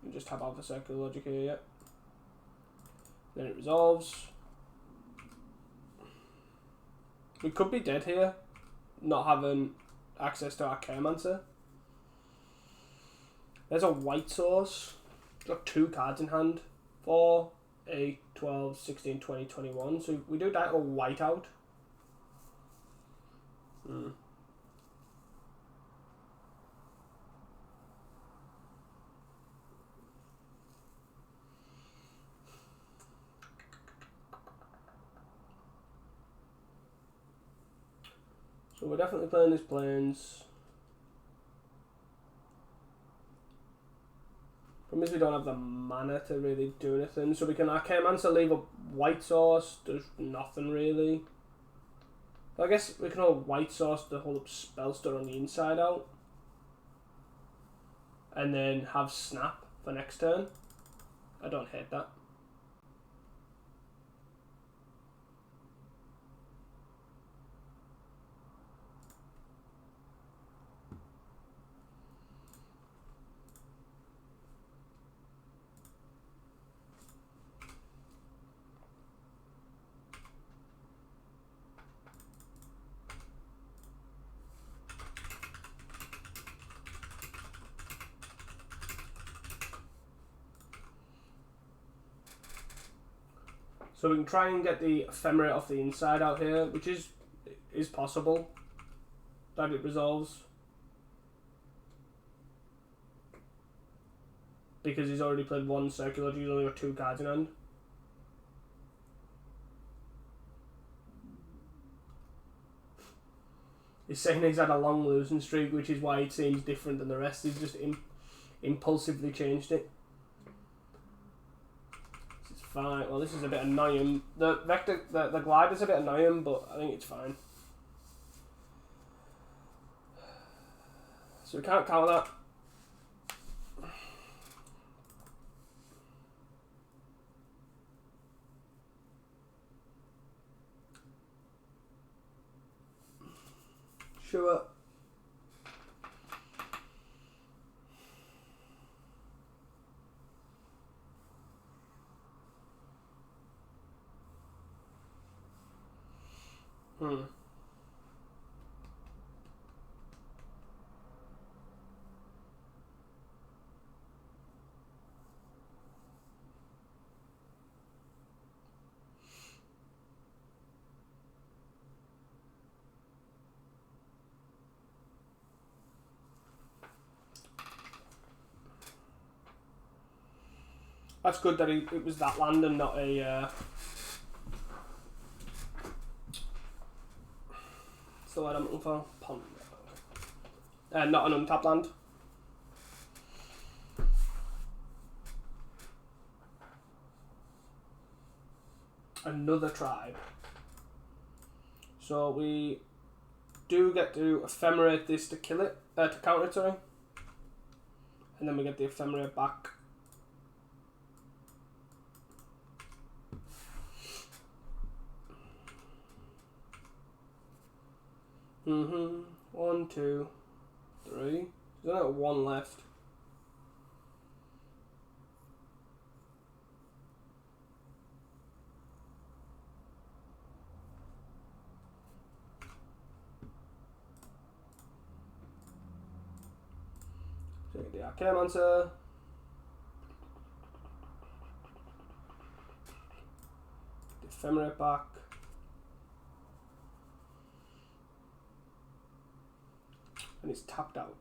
You just tap out the circular logic here, yeah. Then it resolves. We could be dead here, not having access to our Caremancer. There's a white source. Got 2 cards in hand. 4, 8, 12, 16, 20, 21. So we do that or white out. So we're definitely playing these planes. Problem is we don't have the mana to really do anything. So we can Archaeomancer leave a white source, does nothing really. I guess we can hold white source to hold up Spellstutter on the inside out. And then have snap for next turn. I don't hate that. So we can try and get the Ephemerate off the inside out here, which is possible. That it resolves. Because he's already played 1 circular, he's only got 2 cards in hand. He's saying he's had a long losing streak, which is why it seems different than the rest. He's just impulsively changed it. Fine. Well, this is a bit annoying. The glider's a bit annoying, but I think it's fine. So we can't counter that. Sure. That's good that it was that land and not a... So what I'm looking for? Pond. Not an untapped land. Another tribe. So we do get to ephemerate this to kill it, to counter it, sorry. And then we get the ephemerate back. Mm-hmm. 1, 2, 3. There's only 1 left. So get the Archaeomancer. The ephemerate back. And it's tapped out.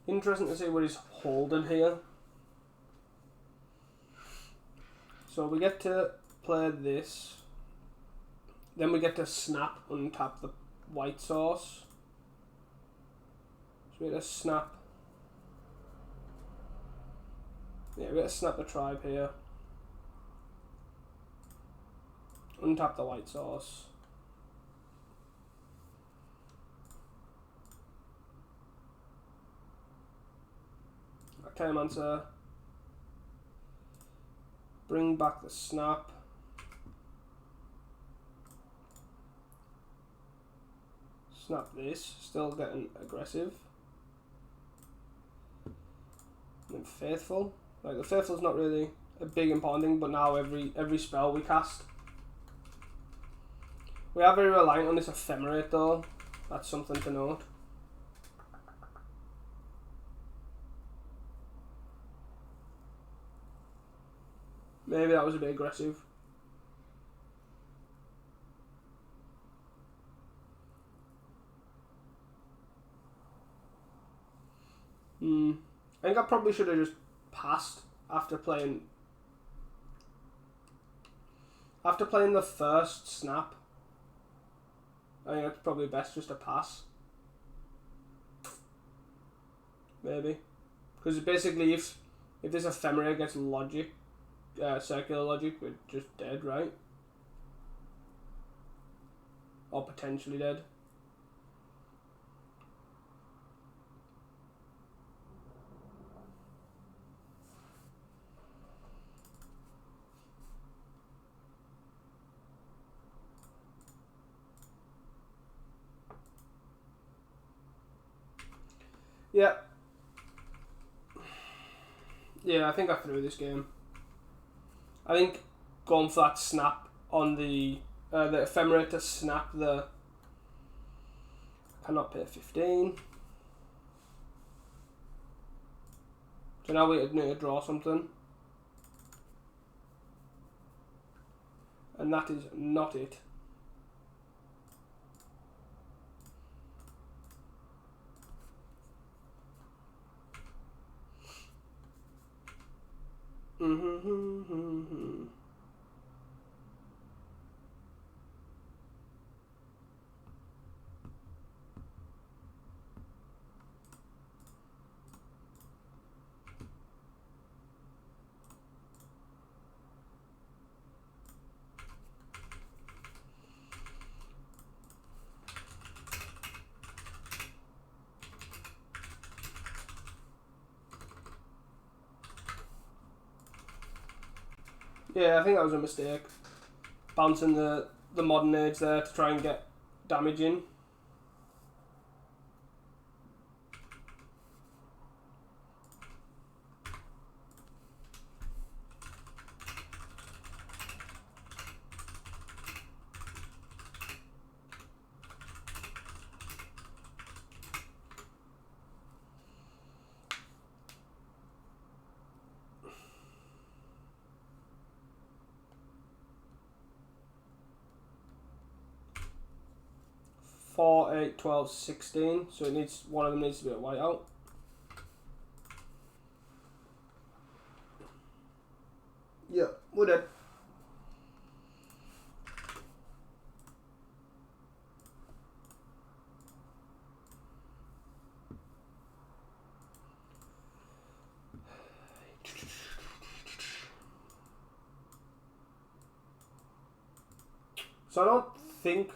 Interesting to see what he's holding here. So we get to play this. Then we get to snap, untap the white source. So we get to snap. Yeah, we get to snap the tribe here. Untap the white source. Archaeomancer. Bring back the snap. Snap this. Still getting aggressive. And then Faithful. Like the Faithful's not really a big important thing, but now every spell we cast. We are very reliant on this Ephemerate though. That's something to note. Maybe that was a bit aggressive. I think I probably should have just passed after playing the first snap. I think it's probably best just to pass. Maybe. Because basically if this Ephemerate gets logic, circular logic, we're just dead, right? Or potentially dead. Yeah. Yeah, I think I threw this game. I think going for that snap on the Ephemerate to snap the... Cannot pay 15. So now we need to draw something. And that is not it. Yeah, I think that was a mistake. Bouncing the Modern Age there to try and get damage in. Four, 8, 12, 16. So it needs, one of them needs to be a whiteout. Yeah, we're dead. So I don't think,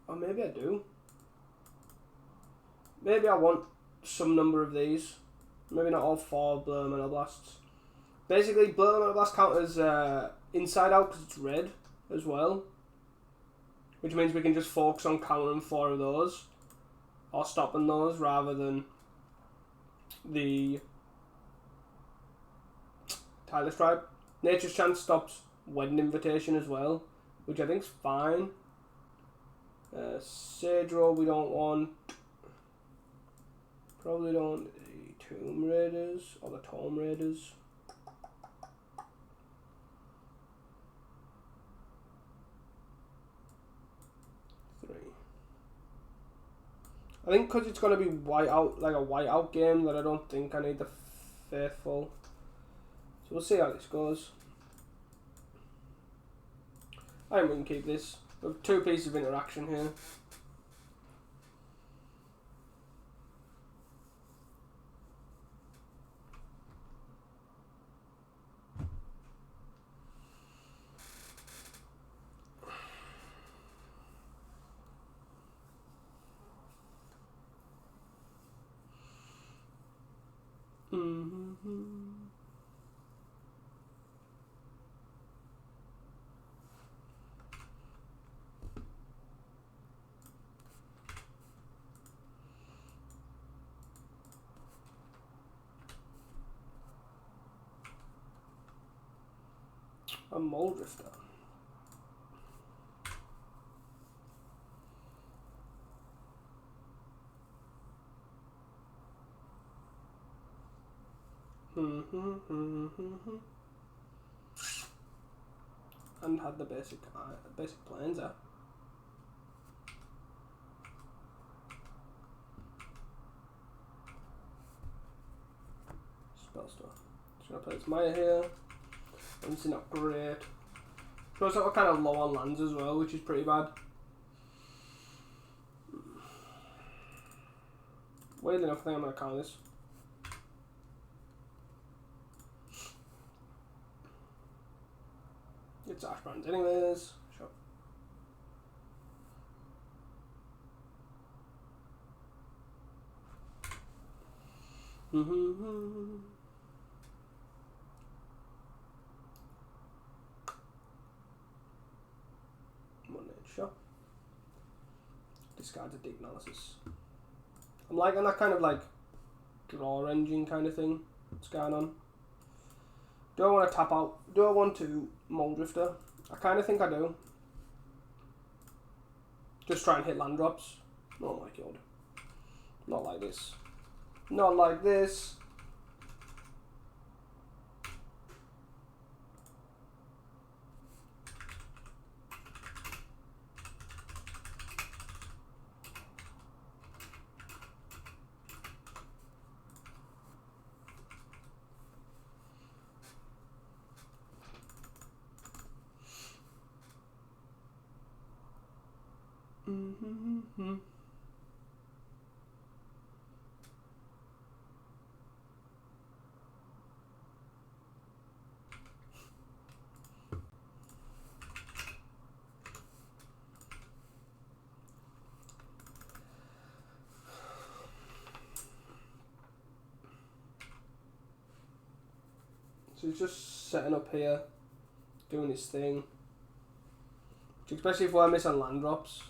or maybe I do. Maybe I want some number of these. Maybe not all 4 Blur Elemental Blasts. Basically, Blur Elemental Blast count as inside out because it's red as well. Which means we can just focus on countering 4 of those. Or stopping those rather than the Tireless Tribe. Nature's Chance stops Wedding Invitation as well, which I think's fine. Sage Roll we don't want. Probably don't want the Tomb Raiders or the Tomb Raiders. I think because it's going to be whiteout, like a whiteout game, that I don't think I need the Faithful. So we'll see how this goes. I think we can keep this. We have 2 pieces of interaction here. A Muldrifter. And had the basic plans there. Spellstutter. Just gonna play this Maya here. Obviously not great. So it's kind of low on lands as well, which is pretty bad. Weirdly enough, I think I'm gonna count this. It's Ash Brands anyways. Sure. Sure. Discards a deep analysis. I'm liking that kind of like draw engine kind of thing that's going on. Do I want to tap out? Do I want to Muldrifter? I kind of think I do. Just try and hit land drops. Oh my god. Not like this. Not like this. So he's just setting up here, doing his thing. Especially if we're missing land drops.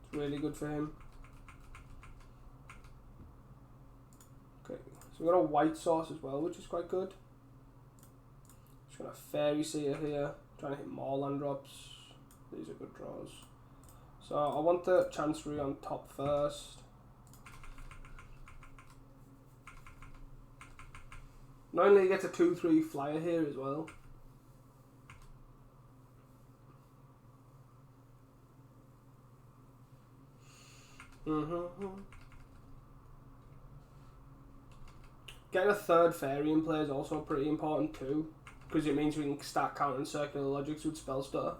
It's really good for him. Okay, so we've got a white source as well, which is quite good. Just got a Fairy Seer here, trying to hit more land drops. These are good draws. So I want the Chancery on top first. Not only gets a 2/3 flyer here as well. Getting a third fairy in play is also pretty important too, because it means we can start countering circular logics with Spellstutter.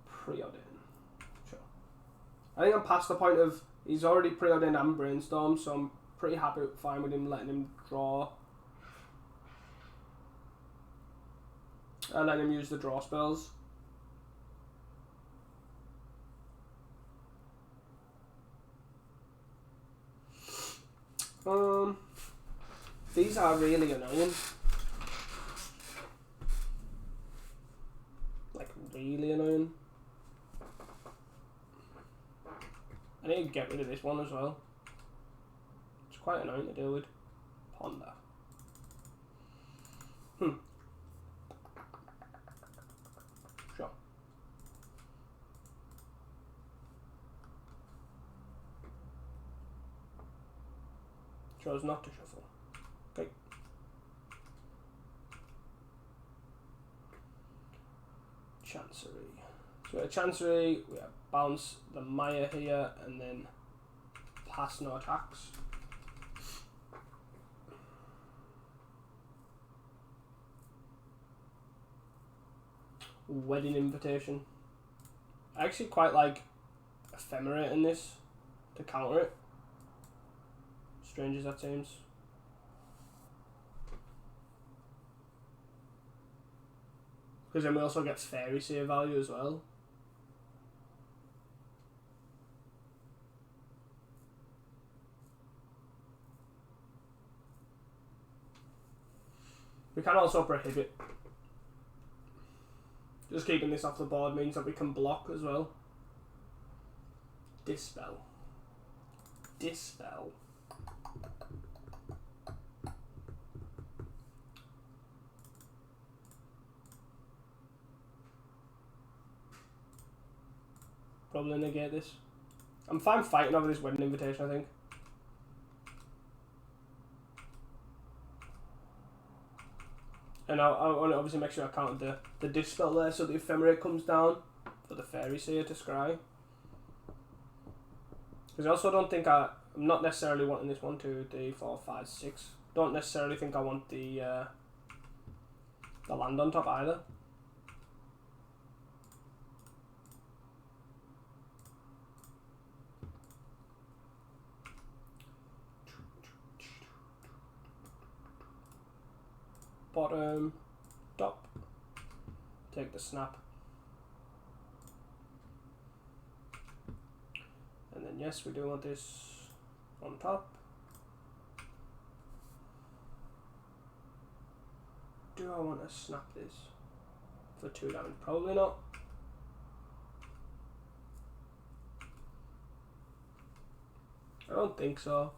Preordain. Sure. I think I'm past the point of he's already preordained and brainstorm, so I'm pretty fine with him letting him draw. And letting him use the draw spells. These are really annoying. Like, really annoying. I need to get rid of this one as well. It's quite annoying to deal with. Ponder. Sure. Chose not to shuffle. Okay. Chancery. So a Chancery, we have bounce the Maya here and then pass no attacks. Wedding Invitation. I actually quite like Ephemerate in this to counter it. Strange as that seems. Because then we also get Fairy Seer value as well. We can also prohibit. Just keeping this off the board means that we can block as well. Dispel. Dispel. probably negate this. I'm fine fighting over this wedding invitation, I think. And I want to obviously make sure I counted the dispel there, so the ephemerate comes down for the fairy seer to scry. Because I also don't think I'm not necessarily wanting this 1, 2, 3, 4, 5, 6. Don't necessarily think I want the land on top either. Bottom, top, take the snap. And then yes, we do want this on top. Do I want to snap this for 2 damage? Probably not. I don't think so.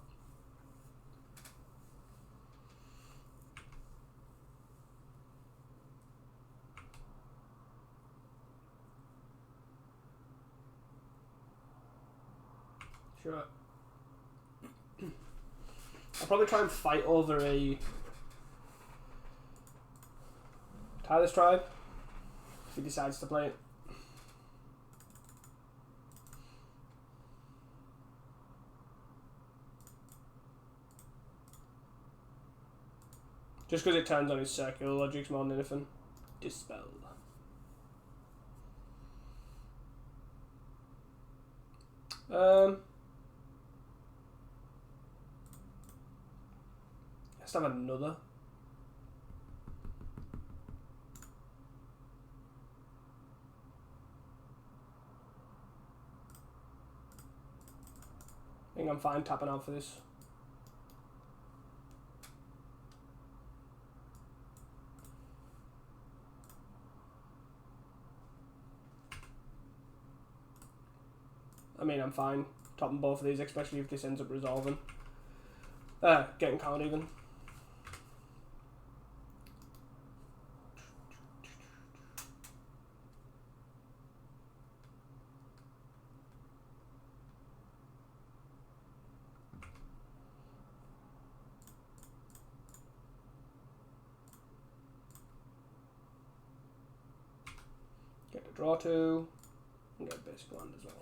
Sure. I'll probably try and fight over a Tyler's Tribe if he decides to play it. Just because it turns on his circular logics more than anything. Dispel. Let's have another. I think I'm fine tapping out for this. I mean, I'm fine topping both of these, especially if this ends up resolving. Getting count even. Get the draw 2, and get a basic land as well.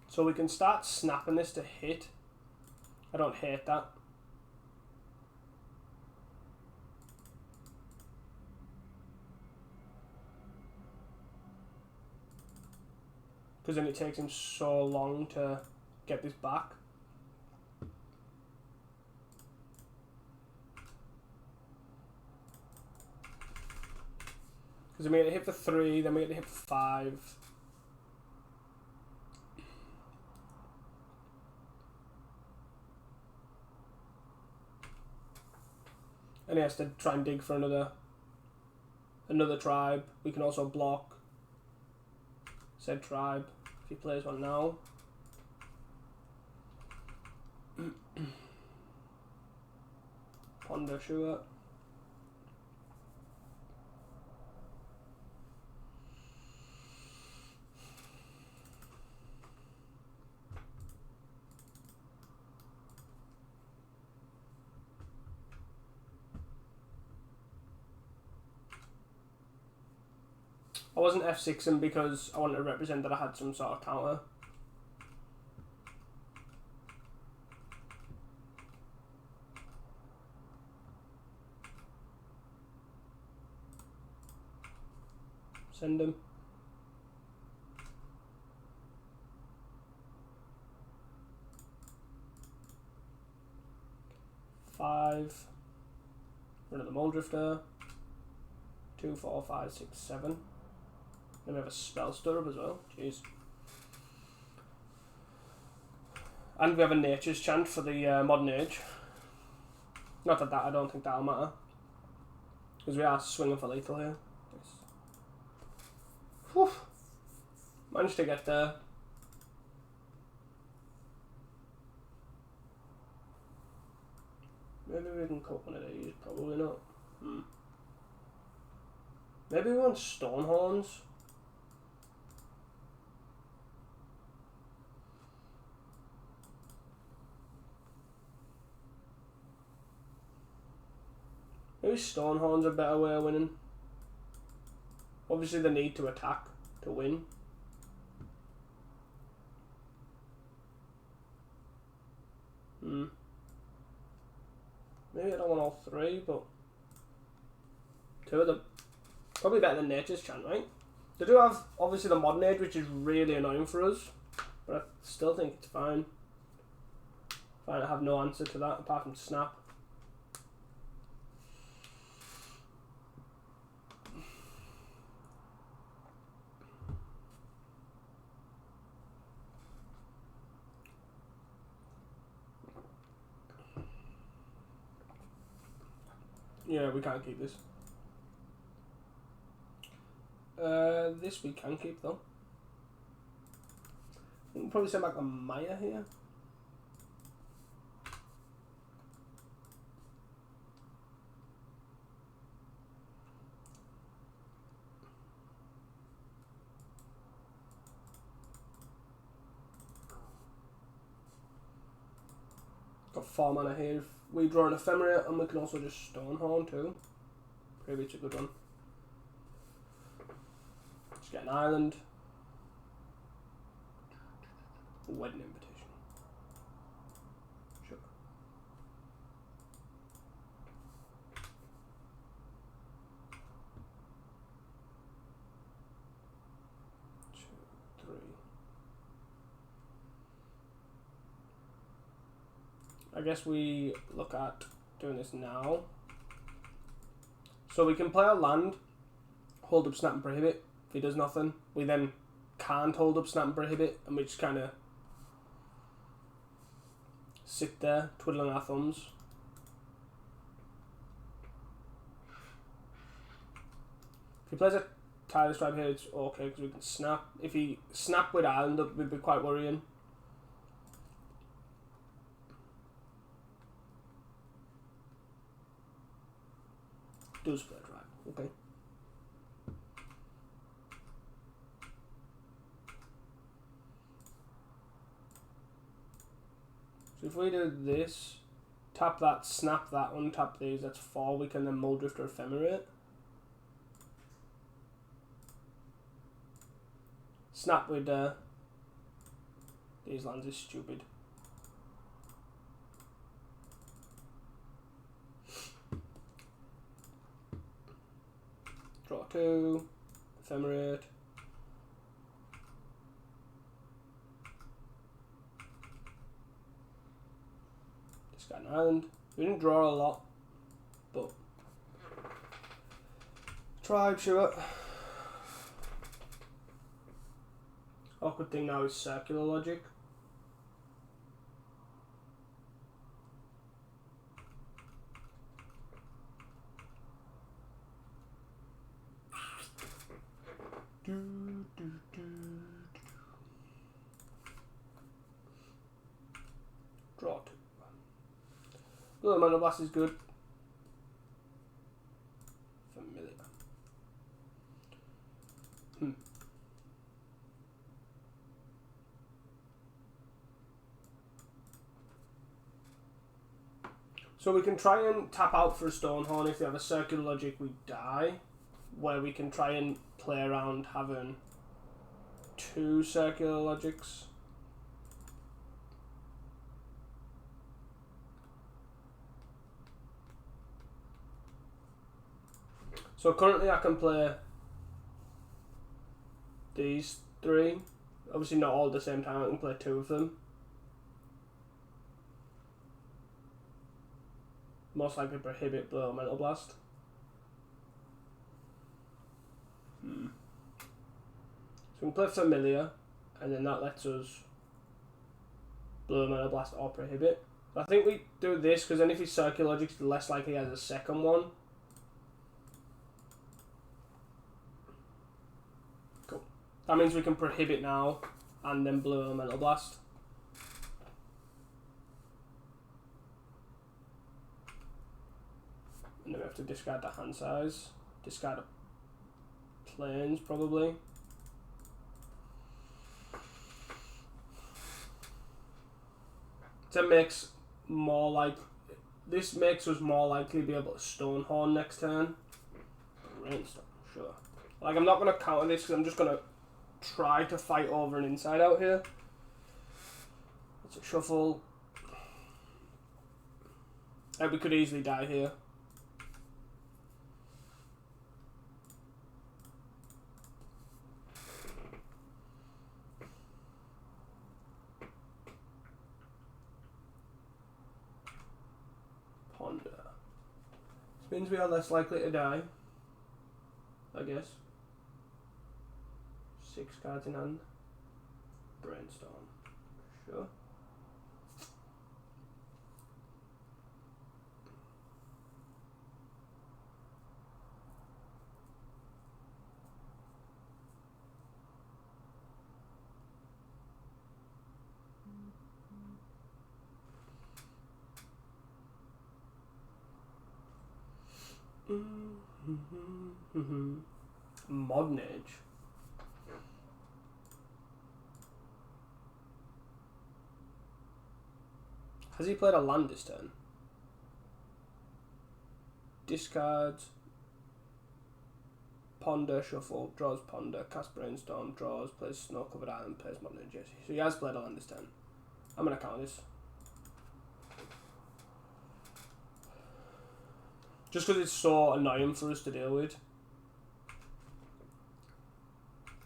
So we can start snapping this to hit. I don't hate that. Because then it takes him so long to get this back. Because we get a hit for 3, then we get a hit for 5. And he has to try and dig for another tribe. We can also block said tribe if he plays one now. Ponder, sure. I wasn't F6ing because I wanted to represent that I had some sort of counter. Send him. Five. Rid of the Mole Drifter. 2, 4, 5, 6, 7. Then we have a Spellstutter as well. Jeez. And we have a Nature's Chant for the Modern Age. Not that I don't think that'll matter. Because we are swinging for lethal here. Nice. Whew. Managed to get there. Maybe we can cut one of these. Probably not. Maybe we want Stonehorns. Maybe Stonehorn's a better way of winning. Obviously the need to attack to win. Maybe I don't want all three, but two of them. Probably better than Nature's Chant, right? They do have, obviously, the Modern Age, which is really annoying for us. But I still think it's fine. Fine, I have no answer to that, apart from Snap. Yeah, we can't keep this. This we can keep though. We can probably send back a Maya here. Got 4 mana here. If we draw an Ephemerate, and we can also just Stonehorn too. Maybe it's a good one. Let's get an island. Wedding invitation. Sure. Two, three. I guess we look at doing this now. So we can play our land, hold up, snap and prohibit. If he does nothing, we then can't hold up, snap and prohibit, and we just kind of sit there twiddling our thumbs. If he plays a Tireless Tribe here, it's okay because we can snap. If he snap with island up, would be quite worrying. Does play a tribe, okay. So if we do this, tap that, snap that, untap these, that's 4. We can then Muldrift or Ephemerate. Snap with these lands is stupid. Draw 2, Ephemerate. Discard an island. We didn't draw a lot, but tribe, sure. Awkward thing now is circular logic. Draw 2. Blue Mana Blast is good. Familiar. So we can try and tap out for a Stonehorn. If they have a circular logic, we die. Where we can try and play around having 2 circular logics. So currently I can play these 3. Obviously not all at the same time, I can play 2 of them. Most likely prohibit, blow, Mental Blast. So we can play Familiar, and then that lets us blow, Mental Blast or prohibit. I think we do this because then if he's circular logic, it's less likely he has a second one. Cool. That means we can prohibit now and then blow, Mental Blast. And then we have to discard the hand size, discard a planes probably. It makes more like this makes us more likely to be able to Stonehorn next turn. Brainstorm, sure. Like, I'm not going to counter this because I'm just going to try to fight over an inside out here. It's a shuffle. We could easily die here. Ponder. This means we are less likely to die, I guess. 6 cards in hand. Brainstorm. Sure. Modern Age. Has he played a land this turn? Discards. Ponder, shuffle, draws Ponder, cast Brainstorm, draws, plays Snow Covered Island, plays Modern Age. So he has played a land this turn. I'm going to count this. Just because it's so annoying for us to deal with.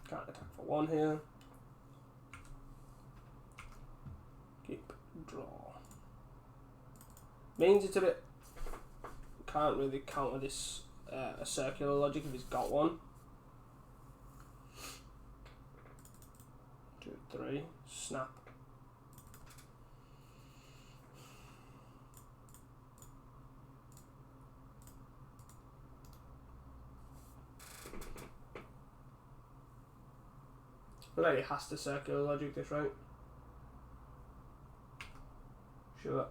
Can't attack for 1 here. Keep, draw. Means it's a bit... Can't really counter this a circular logic if he's got one. 2, 3, snap. But he has to circular logic this, right? Sure.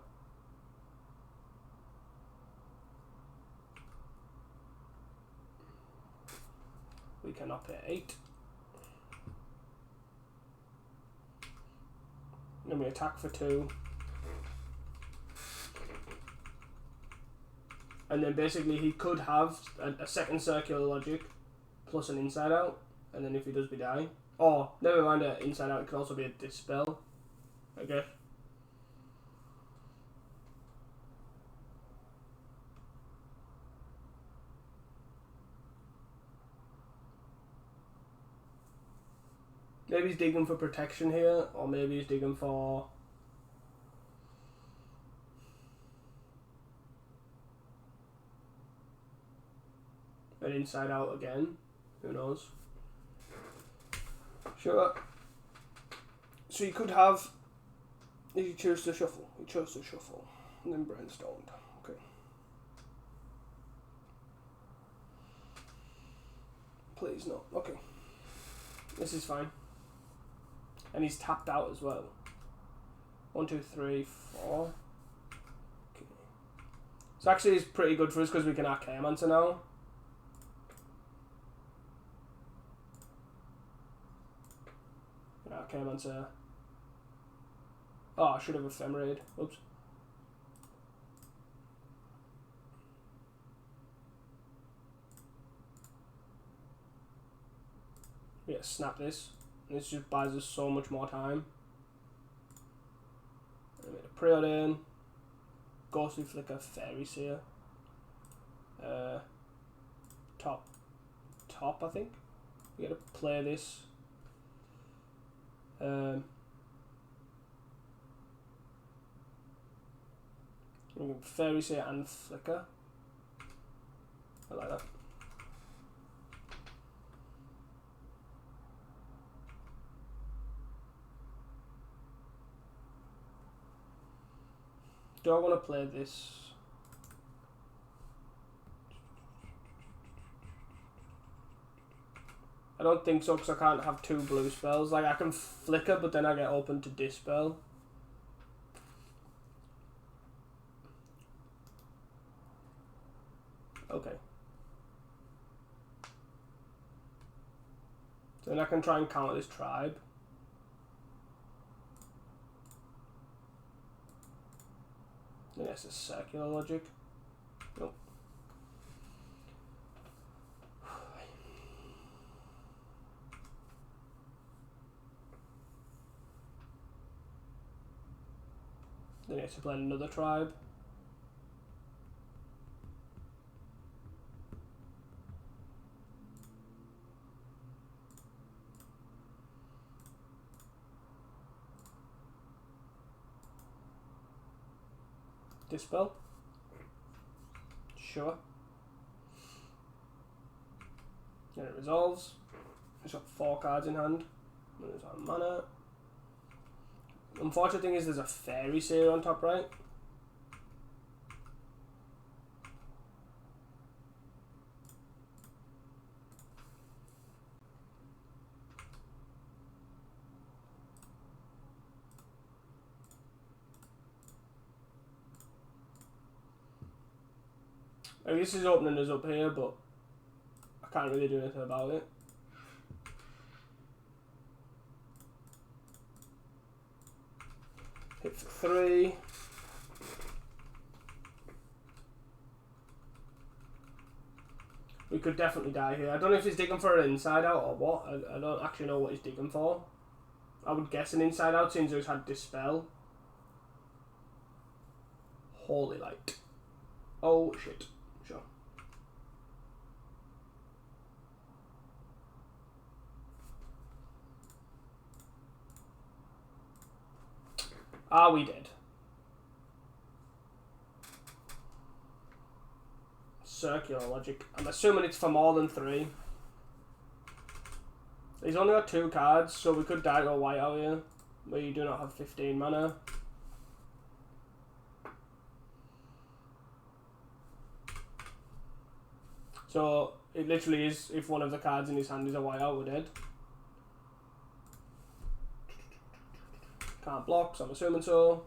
We cannot pay 8. Then we attack for 2. And then basically he could have a second circular logic plus an inside out. And then if he does, we die. Oh, never mind, an inside out, it could also be a dispel, I guess. Maybe he's digging for protection here, or maybe he's digging for... an inside out again. Who knows? Sure. So you could have... If you choose to shuffle. You chose to shuffle. And then brainstormed. Okay. Please no. Okay. This is fine. And he's tapped out as well. 1, 2, 3, 4. Okay. So actually it's pretty good for us because we can Archaeomancer now. Archaeomancer. Oh, I should have Ephemerate. Oops. Yeah, snap this. This just buys us so much more time. I made a Preordain, Ghostly Flicker, Fairy Seer. Top, I think. We gotta play this. Fairy Seer and Flicker. I like that. Do I want to play this? I don't think so because I can't have 2 blue spells. Like I can Flicker, but then I get open to Dispel. Okay. So then I can try and counter this tribe. Then it's a circular logic. Nope. Then it's to play another tribe. Dispel. Sure. Then it resolves. It's got 4 cards in hand. There's our mana. Unfortunate thing is there's a fairy seer on top right. This is opening us up here, but I can't really do anything about it. Hit for 3. We could definitely die here. I don't know if he's digging for an inside out or what. I don't actually know what he's digging for. I would guess an inside out since he's had Dispel. Holy light. Oh shit. Sure. Are we dead? Circular logic. I'm assuming it's for more than 3. He's only got 2 cards, so we could die to a white out here. We do not have 15 mana. So it literally is, if one of the cards in his hand is a white out, we're dead. Can't block, so I'm assuming so.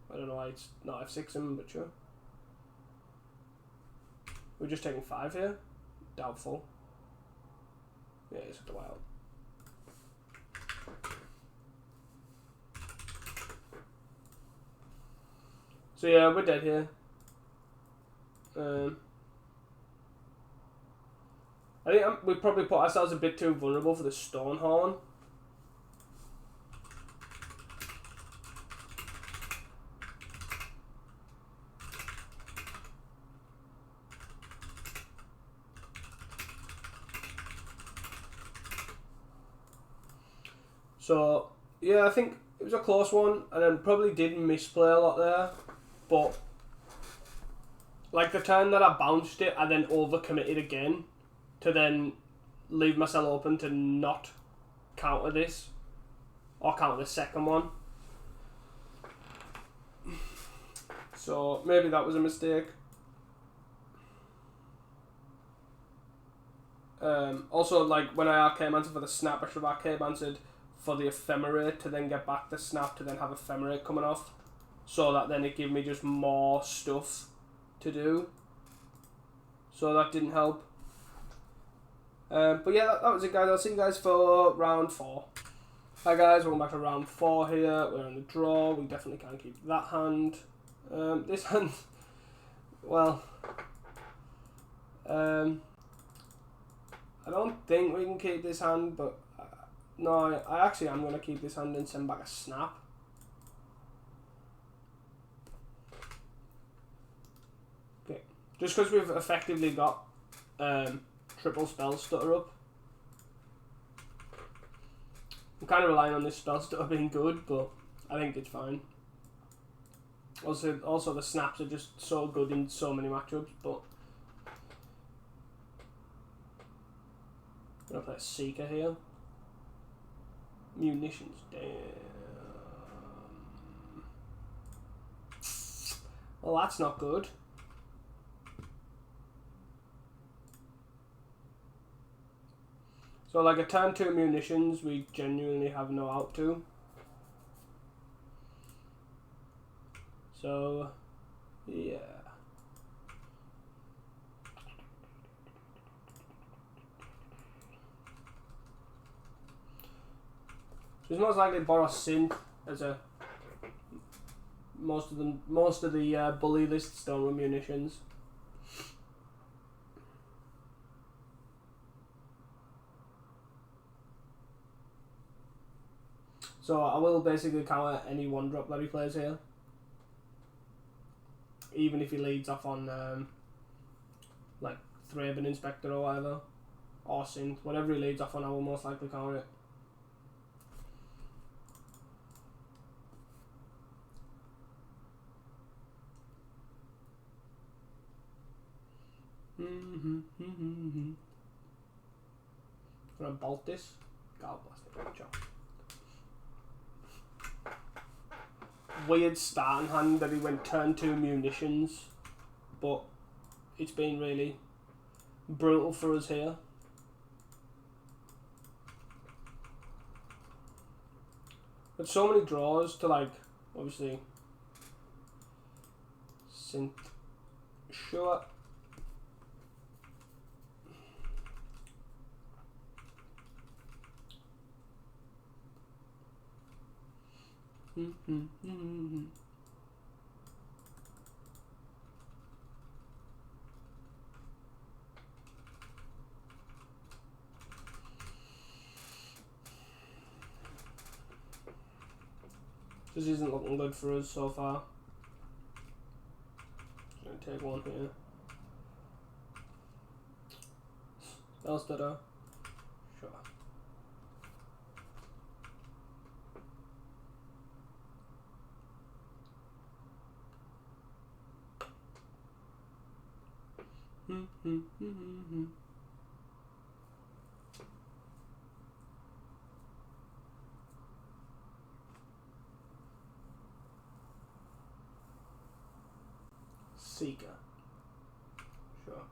I don't know why it's not F6 him, but sure. We're just taking 5 here. Doubtful. Yeah, it's the white out. So yeah, we're dead here. I think we probably put ourselves a bit too vulnerable for the Stonehorn. So yeah, I think it was a close one, and then probably did misplay a lot there, but like the turn that I bounced it, I then overcommitted again to then leave myself open to not counter this or counter the second one. So maybe that was a mistake. Also, like when I arcane answered for the snap, I should have arcane answered for the ephemerate to then get back the snap to then have ephemerate coming off, so that then it gave me just more stuff to do. So that didn't help. But yeah, that was it, guys. I'll see you guys for round 4. Hi guys, welcome back to round 4 here. We're in the draw. We definitely can't keep that hand. This hand, well, I don't think we can keep this hand, but no, I actually am going to keep this hand and send back a snap. Okay, just because we've effectively got triple Spellstutter up. I'm kind of relying on this Spellstutter being good, but I think it's fine. Also the snaps are just so good in so many matchups, but I'm going to play a Seeker here. Munitions, damn. Well, that's not good. So like a turn 2 munitions, we genuinely have no out to. So, yeah. So it's most likely to borrow Synth as a most of the bully lists don't run munitions. So I will basically counter any 1-drop that he plays here. Even if he leads off on like Thraben Inspector or whatever. Or Synth. Whatever he leads off on, I will most likely counter it. Gonna bolt this. God bless it. Good job. Weird starting hand that he went turn 2 munitions, but it's been really brutal for us here. But so many draws to, like, obviously Synth. Sure. This isn't looking good for us so far. I'm gonna take one here. Spellstutter. Sure. Seeker. Sure.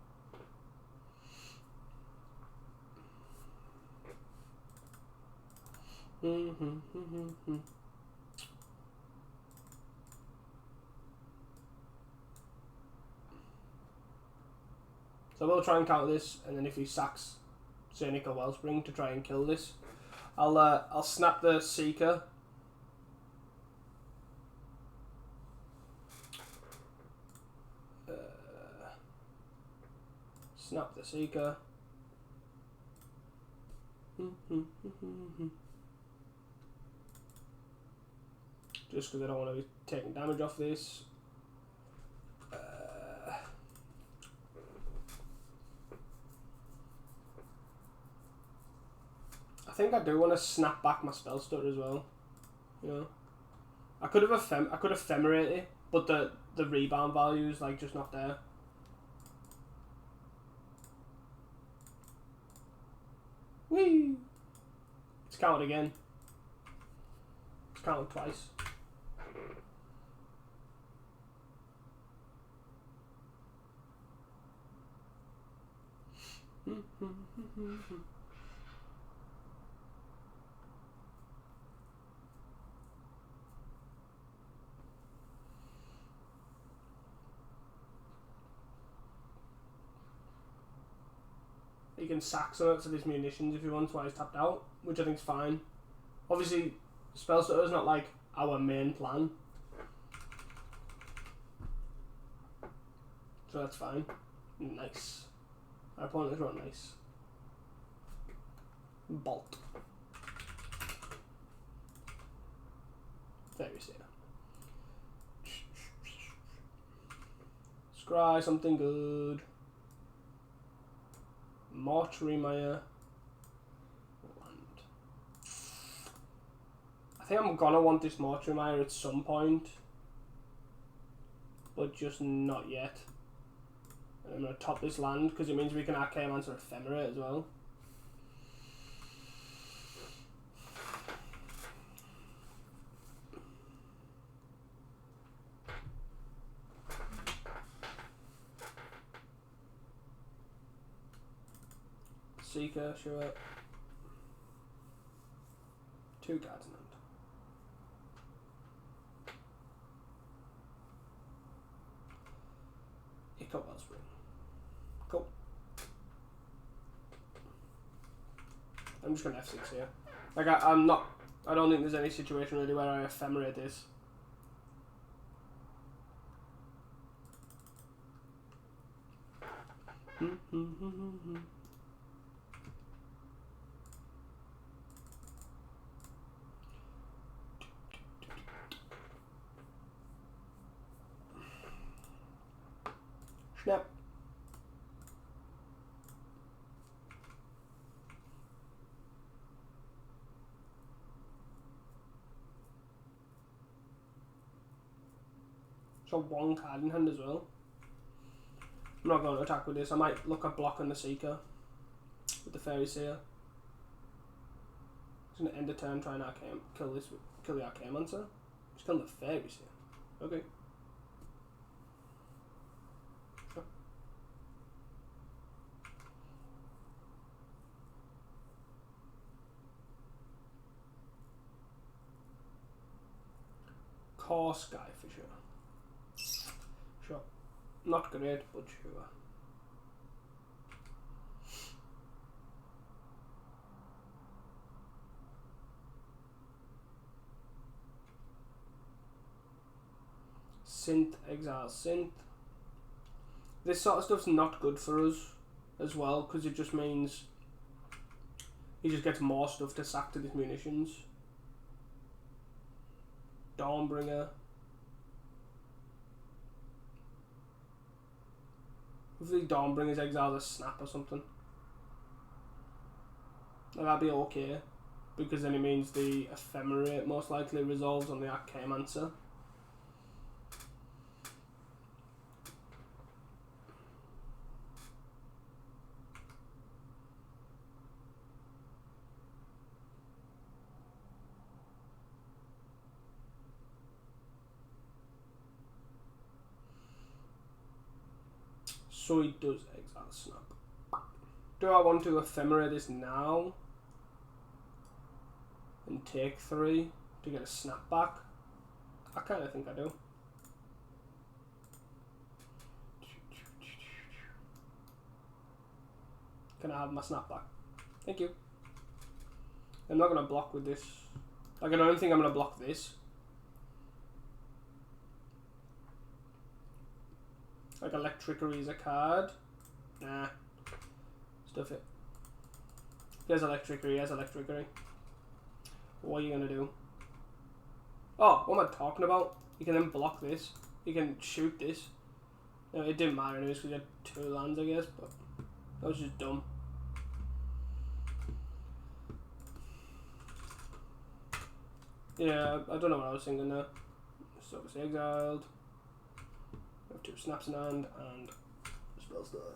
So we'll try and counter this, and then if he sacks Zernica Wellspring to try and kill this, I'll snap the Seeker. Snap the Seeker. Just because I don't want to be taking damage off this. I think I do want to snap back my Spellstutter as well. You know, I could have ephemerate it, but the rebound value is like just not there. Whee! It's counted again. It's counted twice. He can sack some of his munitions if he wants while he's tapped out, which I think is fine. Obviously, Spellstutter is not like our main plan, so that's fine. Nice. Our opponent is not nice. Bolt. Very safe. Scry something good. Mortuary Mire. I think I'm gonna want this Mortuary Mire at some point, but just not yet. And I'm gonna top this land because it means we can Archaeomancer Ephemerate as well. Seeker, sure. 2 cards in hand. Echo Wellspring. Cool. I'm just gonna F6 here. Like I don't think there's any situation really where I ephemerate this. Snap. So one card in hand as well. I'm not going to attack with this. I might look at blocking the Seeker with the Fairy Seer. Just gonna end the turn, try and arcane, kill the Archaeomancer. Just kill the Fairy Seer. Okay. Sure. Core Skyfisher. Sure. Not great, but sure. Synth, exile Synth. This sort of stuff's not good for us as well, because it just means he just gets more stuff to sack to his munitions. Dawnbringer. Hopefully Dawnbringer's exile a snap or something. Like, that'd be okay, because then it means the Ephemerate most likely resolves on the Archaeomancer. So he does exile snap. Do I want to Ephemerate this now and take 3 to get a snap back? I kind of think I do. Can I have my snap back? Thank you. I'm not going to block with this. Like, I don't think I'm going to block this. Like, Electrickery is a card. Nah. Stuff it. There's Electrickery, there's Electrickery. What are you gonna do? Oh, what am I talking about? You can then block this. You can shoot this. No, it didn't matter anyways, because you had 2 lands, I guess, but that was just dumb. Yeah, I don't know what I was thinking there. So it's exiled. We have 2 snaps in hand and Spellstutter.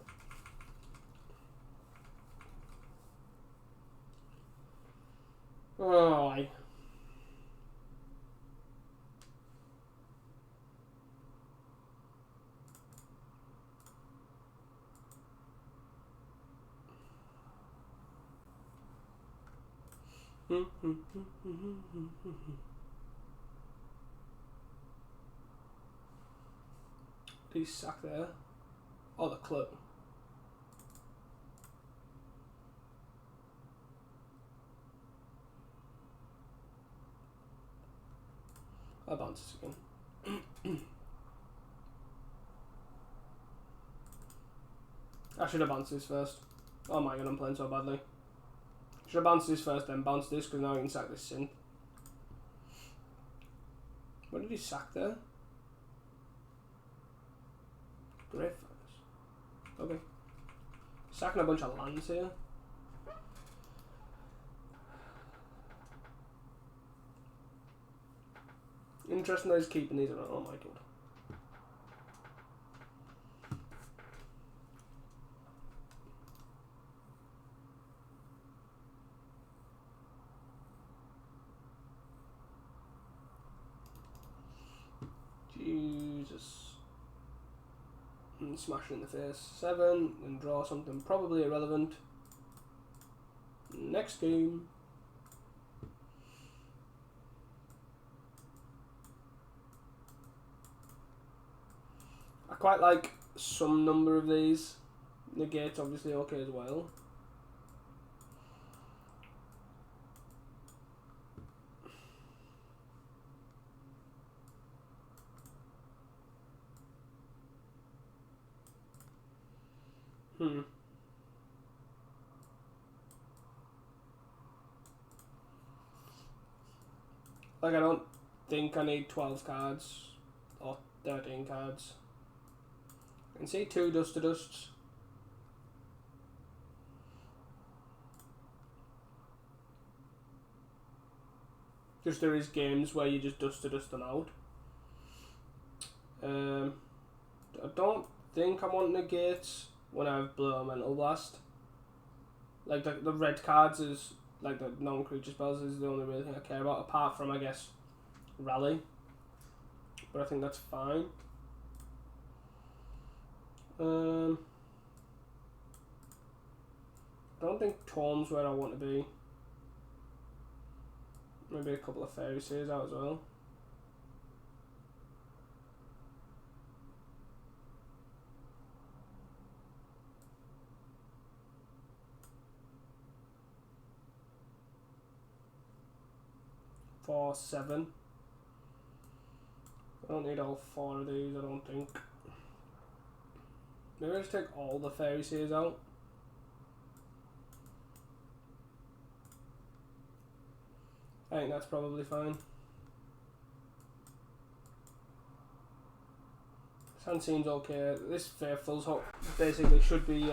Oh, aye. Please sack there. Oh, the clue. I'll bounce this again. I should have bounced this first. Oh my god, I'm playing so badly. Should have bounced this first, then bounce this, because now I can sack this synth. What did he sack there? Great fires. Okay. Sacking a bunch of lands here. Interesting that he's keeping these around. Oh my god. Jesus. And smash it in the face. 7 and draw something probably irrelevant. Next game. I quite like some number of these. Negate's obviously okay as well. Like, I don't think I need 12 cards or 13 cards. I can see 2 Dust to Dusts. Just there is games where you just Dust to Dust them out. I don't think I want negates when I have Blow Mental Blast. Like the red cards is like the non-creature spells is the only real thing I care about, apart from I guess Rally. But I think that's fine. I don't think Tome's where I want to be. Maybe a couple of Fairy Seers out as well. For 7. I don't need all 4 of these, I don't think. Maybe I just take all the Fairy Seers out. I think that's probably fine. This hand seems okay. This Faithful's basically should be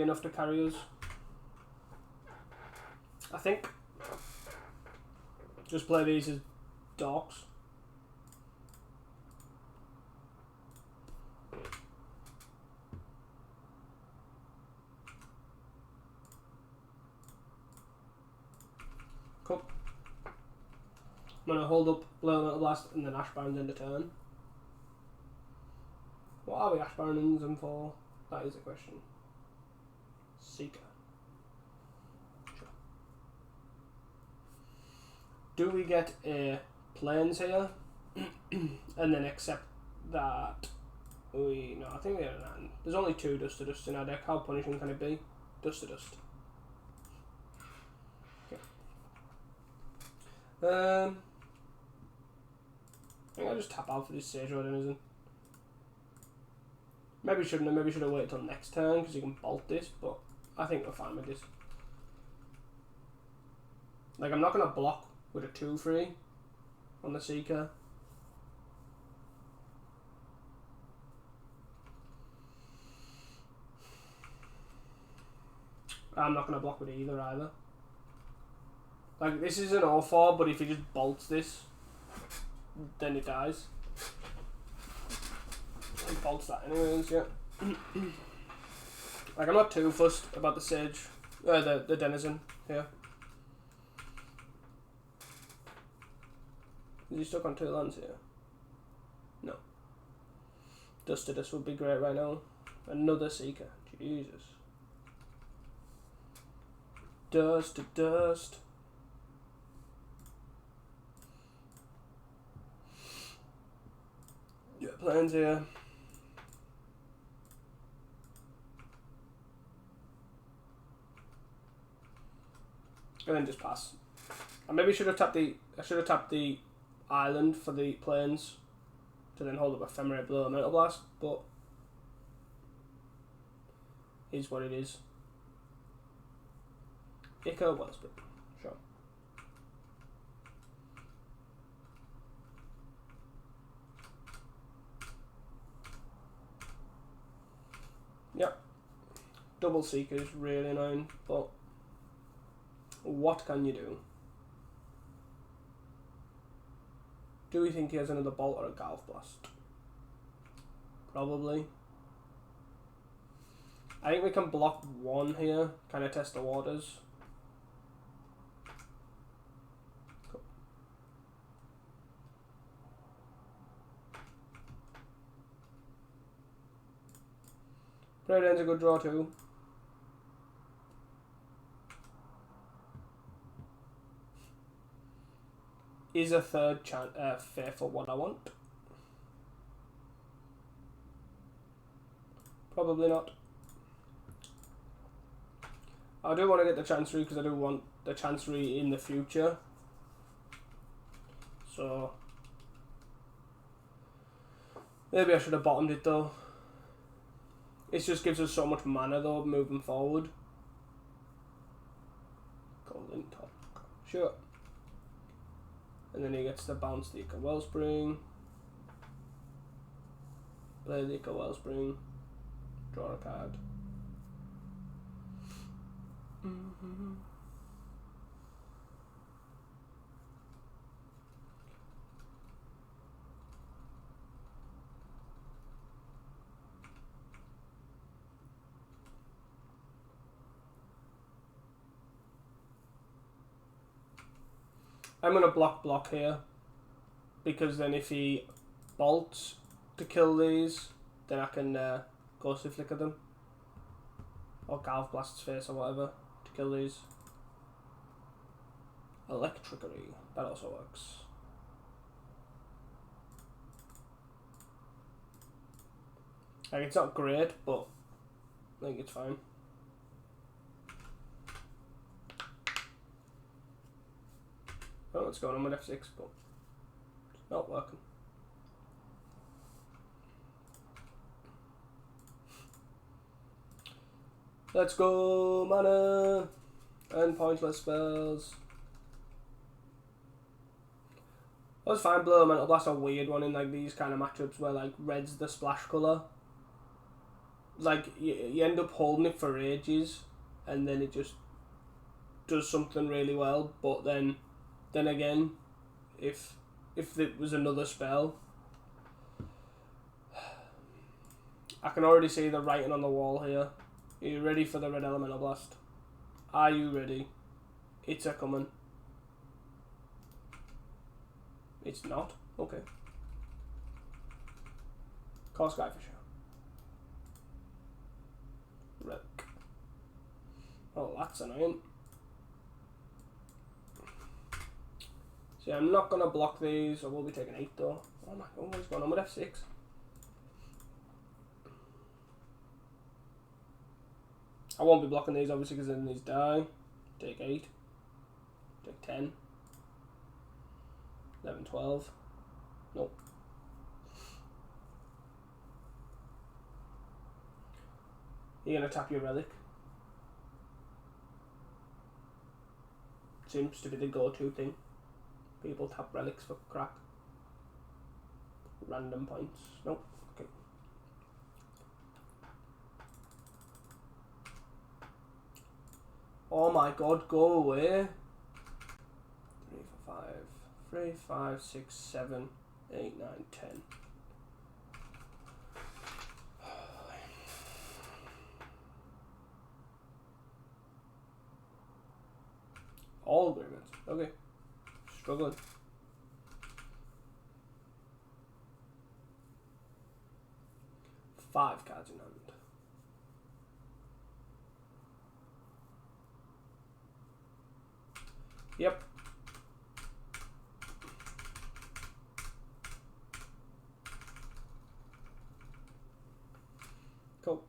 enough to carry us. I think. Just play these as Dorks. Cool. I'm gonna hold up Blow Mental Blast and then Ash Barrens end of turn. What are we Ash Barrens them for? That is the question. Seeker. Sure. Do we get a Plains here? And then accept that no, I think we have an. There's only 2 Dust to Dust in our deck. How punishing can it be? Dust to Dust. I think I'll just tap out for this Sage Road Denizen. Maybe shouldn't have. Maybe should have waited till next turn because you can bolt this. But I think we're fine with this. Like, I'm not gonna block with a 2/3 on the Seeker. I'm not gonna block with either. Like, this is an 0/4, but if he just bolts this, then it dies. He bolts that anyways, yeah. Like, I'm not too fussed about the Sage, the Denizen here. Is he stuck on 2 lands here? No. Dust to Dust would be great right now. Another Seeker. Jesus. Dust to Dust. Yeah, Plains here. And then just pass. I maybe should have tapped the island for the Plains to then hold up Ephemerate, Blow Mental Blast, but is what it is. Echo was, but sure. Yep. Double Seeker is really annoying, but what can you do? Do we think he has another Bolt or a Golf Blast? Probably. I think we can block 1 here, kind of test the waters. Cool. Praetor's a good draw too. Is a 3rd Faithful what I want? Probably not. I do want to get the Chancery because I do want the Chancery in the future. So maybe I should have bottomed it though. It just gives us so much mana though moving forward. Golden Talk. Sure. And then he gets to bounce the Echo Wellspring. Play the Echo Wellspring. Draw a card. I'm going to block here, because then if he bolts to kill these, then I can Ghostly Flicker them, or Galv Blast's Face or whatever to kill these. Electricity, that also works. Like, it's not great, but I think it's fine. I don't know what's going on with F6, but it's not working. Let's go, mana and pointless spells. I was fine. Blue Elemental Blast a weird one in like these kind of matchups where like red's the splash colour. Like you end up holding it for ages, and then it just does something really well. But then again, if it was another spell, I can already see the writing on the wall here. Are you ready for the red Elemental Blast? Are you ready? It's a coming. It's not? Okay. Call Skyfisher. Relic. Oh, that's annoying. See, I'm not going to block these. I will be taking 8 though. Oh my god, what's going on with F6? I won't be blocking these obviously because then these die. Take 8. Take 10. 11, 12. Nope. You're going to tap your relic. Seems to be the go-to thing. People tap relics for crack. Random points. Nope. Okay. Oh my god, go away. 3, 4, 5. 3, 5, 6, 7, 8, 9, 10. All agreements. Okay. Struggling. Five cards in hand. Yep. Cool.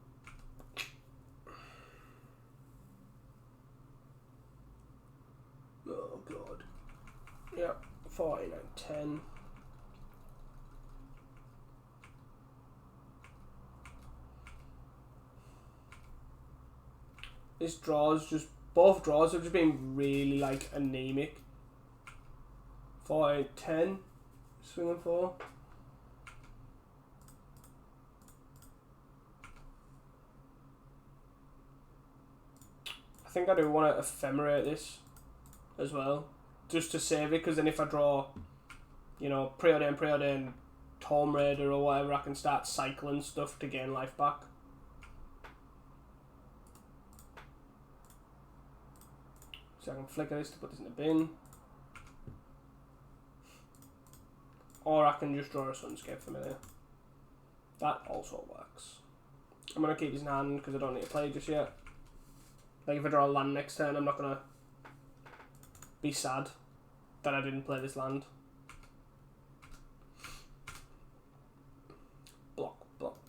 Oh god. Yep. 49, 10. This draws just, both draws have just been really like anemic. 4, 10. Swinging 4. I think I do want to ephemerate this as well, just to save it, because then if I draw, you know, Preordain, Tomb Raider or whatever, I can start cycling stuff to gain life back. So I can flicker this to put this in the bin. Or I can just draw a Sunscape Familiar. That also works. I'm going to keep these in hand because I don't need to play just yet. Like if I draw a land next turn, I'm not going to be sad that I didn't play this land. Block.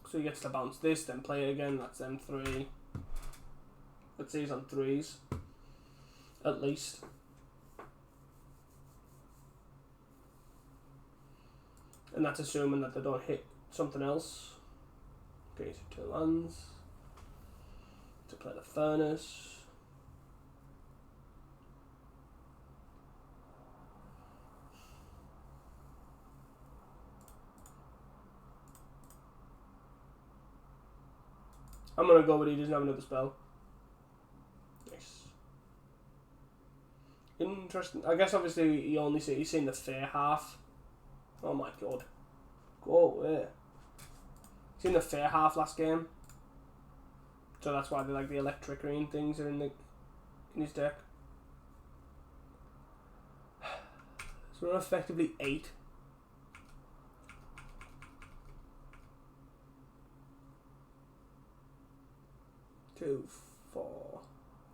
So he gets to bounce this, then play it again. That's them 3. Let's see, he's on 3s. At least. And that's assuming that they don't hit something else. Okay, so 2 lands. to play the Furnace. I'm gonna go with he doesn't have another spell. Nice. Interesting. I guess obviously he's seen the fair half. Oh my god. Go away. He's seen the fair half last game. So that's why like the electric green things are in his deck. So we're effectively 8. Two, 4,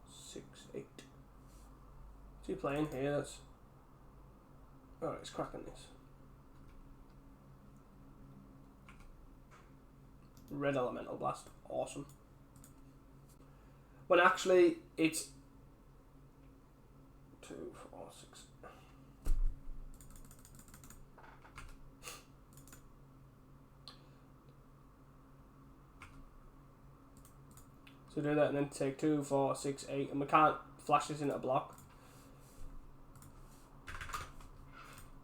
6, 8. What's he playing here? That's alright, it's cracking this. Red Elemental Blast, awesome. When actually it's 2, 4, 6. So do that and then take 2, 4, 6, 8, and we can't flash this into a block.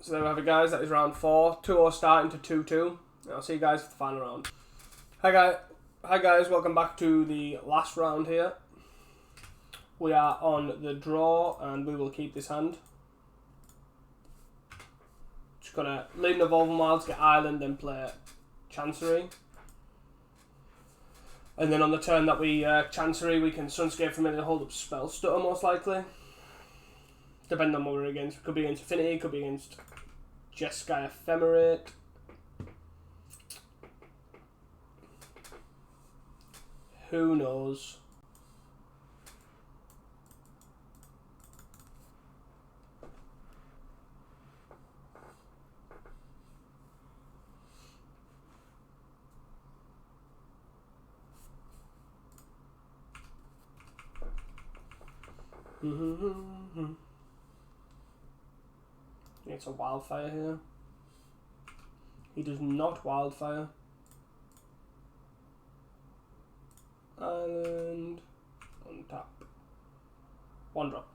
So there we have it, guys. That is round 4. 2-0 starting to 2-2. I'll see you guys for the final round. Hi guys, welcome back to the last round here. We are on the draw and we will keep this hand. Just gonna lead an Evolving Wilds, get Island, then play Chancery. And then on the turn that we Chancery, we can Sunscape for a minute and hold up Spellstutter most likely. Depending on what we're against. Could be against Affinity, could be against Jeskai Ephemerate. Who knows? It's a Wildfire here. He does not Wildfire. And on top. 1 drop.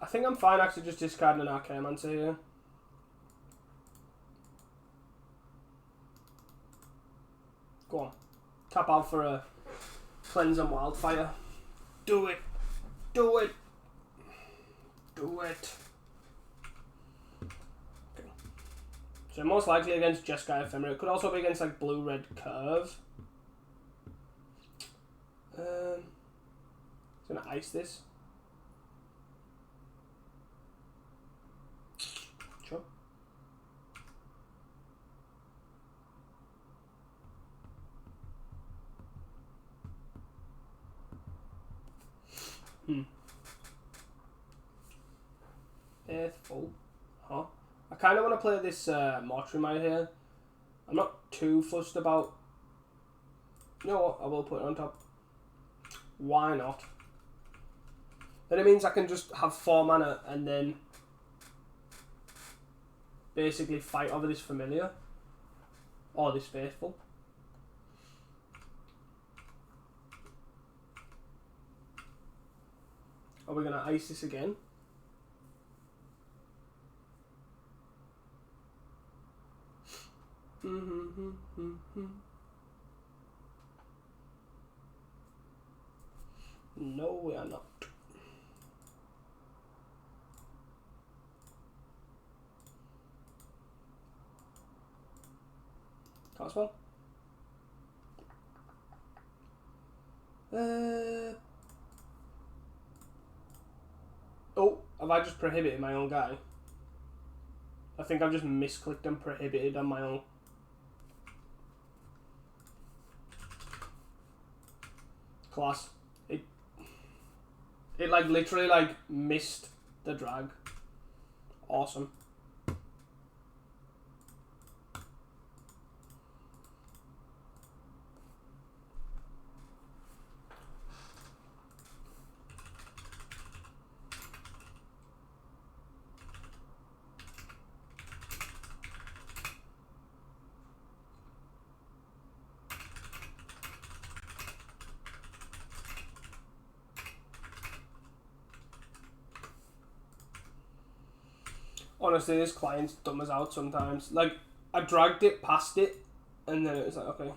I think I'm fine actually just discarding an Archaeomancer here. Go on. Tap out for a Cleanse and Wildfire. Do it. Do it. Do it. Okay. So most likely against Jeskai Ephemerate. Could also be against like Blue-Red Curve. He's gonna ice this. Sure. Faithful. Huh? I kind of want to play this Mortuary Mire here. I'm not too fussed about... You know what? I will put it on top. Why not? Then it means I can just have 4 mana and then basically fight over this Familiar. Or this Faithful. Are we going to ice this again? No, we are not. Cast spell. Oh, have I just prohibited my own guy? I think I've just misclicked and prohibited on my own. Class. It like literally like missed the drag. Awesome. Honestly, this client's dumb as out sometimes. Like, I dragged it past it, and then it was like, okay,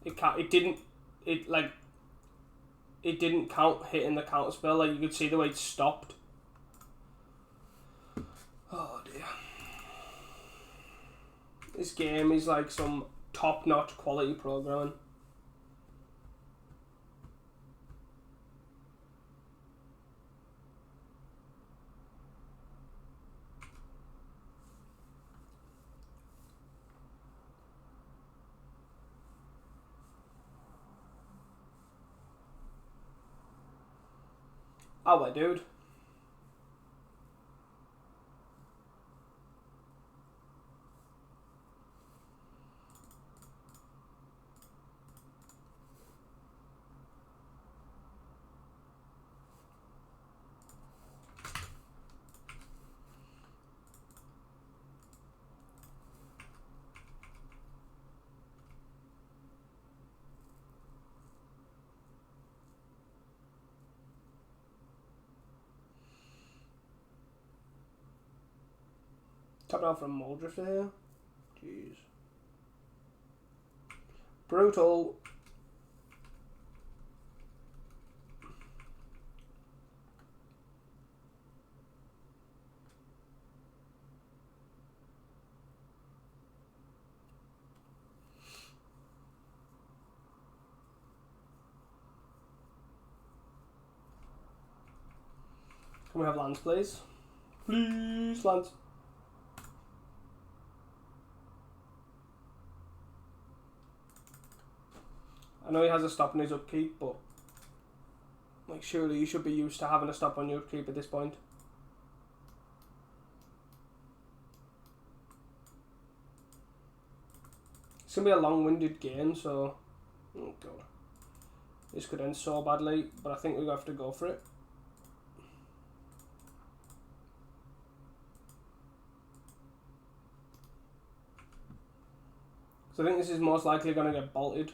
it didn't count hitting the counter spell. Like, you could see the way it stopped. Oh dear. This game is like some top-notch quality programming. Oh, my dude. Top out from Moldrifter here. Jeez. Brutal. Can we have lands, please? Please, lands. I know he has a stop on his upkeep, but like surely you should be used to having a stop on your upkeep at this point. It's gonna be a long-winded game, so oh god, this could end so badly. But I think we have to go for it. So I think this is most likely gonna get bolted.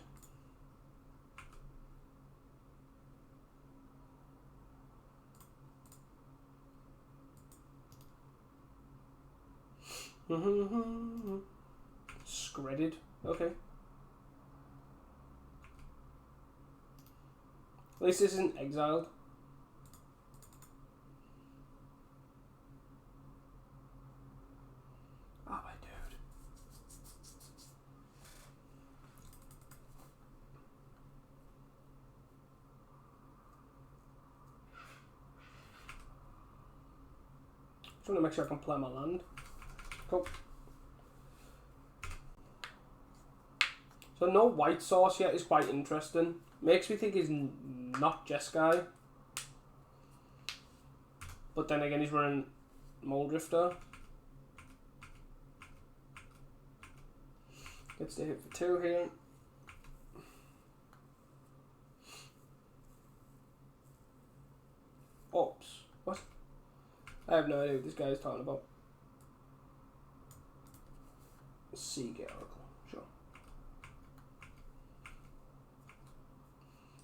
Scredded. Okay. At least this isn't exiled. Oh my dude. Just want to make sure I can play my land. Cool. So no white source yet is quite interesting. Makes me think he's not Jeskai. But then again, he's running Moldrifter. Gets to hit for 2 here. Oops. What? I have no idea what this guy is talking about. Seagate Oracle. Sure.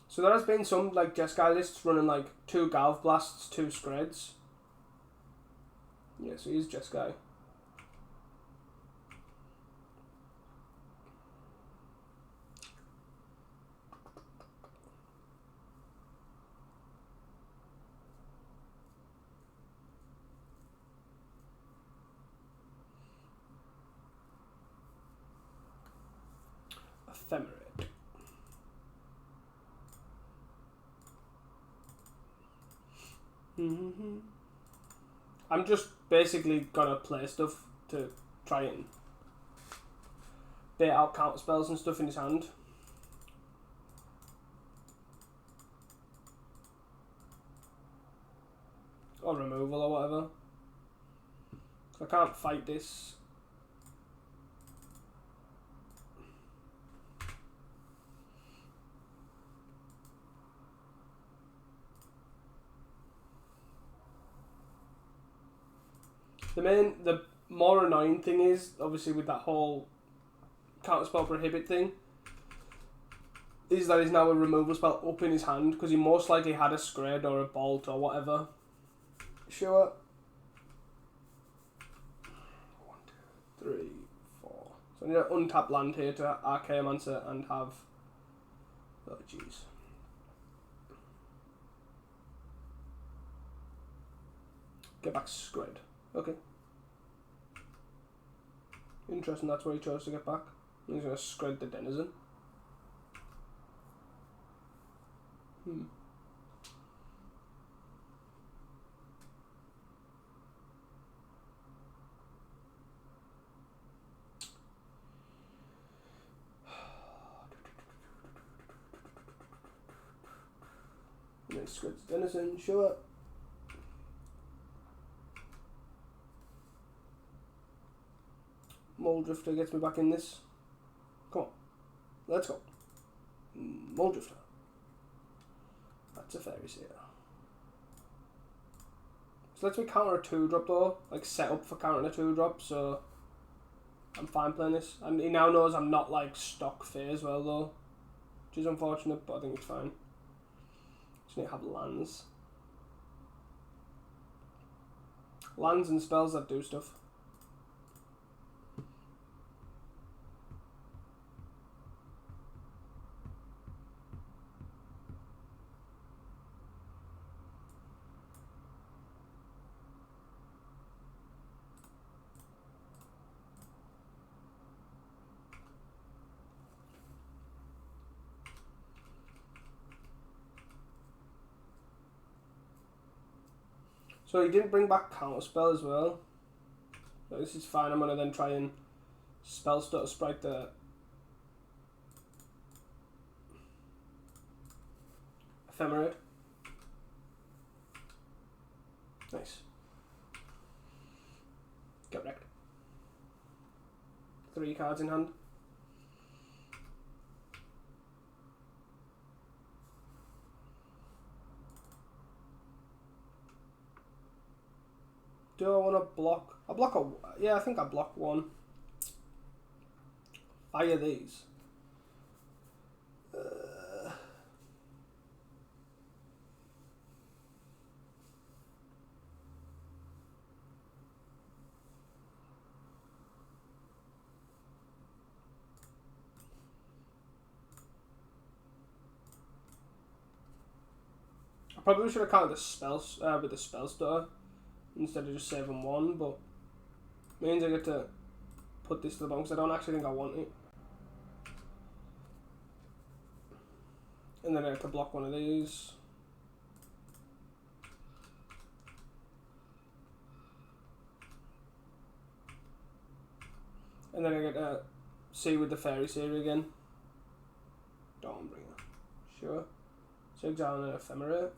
So there has been some like Jeskai lists running like 2 Galv Blasts, 2 Screds. Yeah, so he's Jeskai. Ephemerate. I'm just basically gonna play stuff to try and bait out counter spells and stuff in his hand. Or removal or whatever. I can't fight this. The more annoying thing is, obviously with that whole counterspell prohibit thing, is that he's now a removal spell up in his hand, because he most likely had a Scred or a Bolt or whatever. Sure. So I need an untapped land here to Archaeomancer and have... Oh, jeez. Get back Squid. Okay. Interesting, that's what he chose to get back. He's going to Squid the Denizen. And then Squid the Denizen, sure. Mole Drifter gets me back in this. Come on. Let's go. Mole Drifter. That's a fairy seer. So lets me counter a 2-drop though. Like set up for countering a 2-drop, so I'm fine playing this. And he now knows I'm not like stock fair as well though. Which is unfortunate, but I think it's fine. Just need to have lands. Lands and spells that do stuff. So he didn't bring back Counterspell as well. So this is fine. I'm going to then try and Spellstutter Sprite the Ephemerate. Nice. Get wrecked. 3 cards in hand. Do I want to block? I'll block a... Yeah, I think I block one. Fire these. I probably should have counted the spells with the Spellstutter instead of just saving one, but it means I get to put this to the bottom because I don't actually think I want it. And then I have to block one of these. And then I get to see with the Fairy Seer again. Dawnbringer. Sure. So exile an Ephemerate.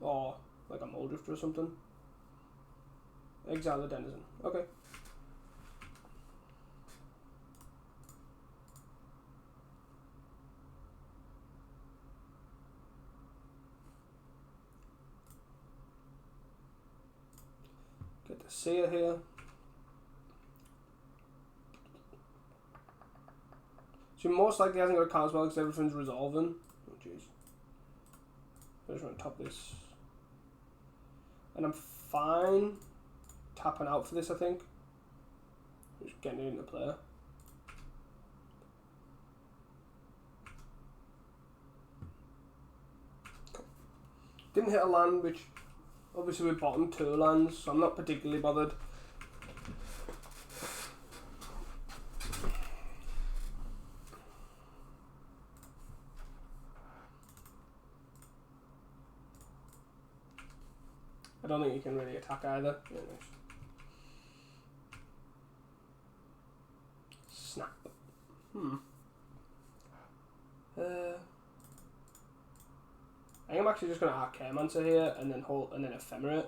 Or like a Mole Drifter or something. Exile the Denizen. Okay. Get the Seer here. So most likely hasn't got a Counterspell because everything's resolving. Oh jeez. I just want to top this. And I'm fine tapping out for this, I think. Just getting it into play. Cool. Didn't hit a land, which obviously we bottom 2 lands, so I'm not particularly bothered. I don't think you can really attack either. Yeah, nice. Snap. I think I'm actually just going to Archaeomancer here and then hold and then Ephemerate.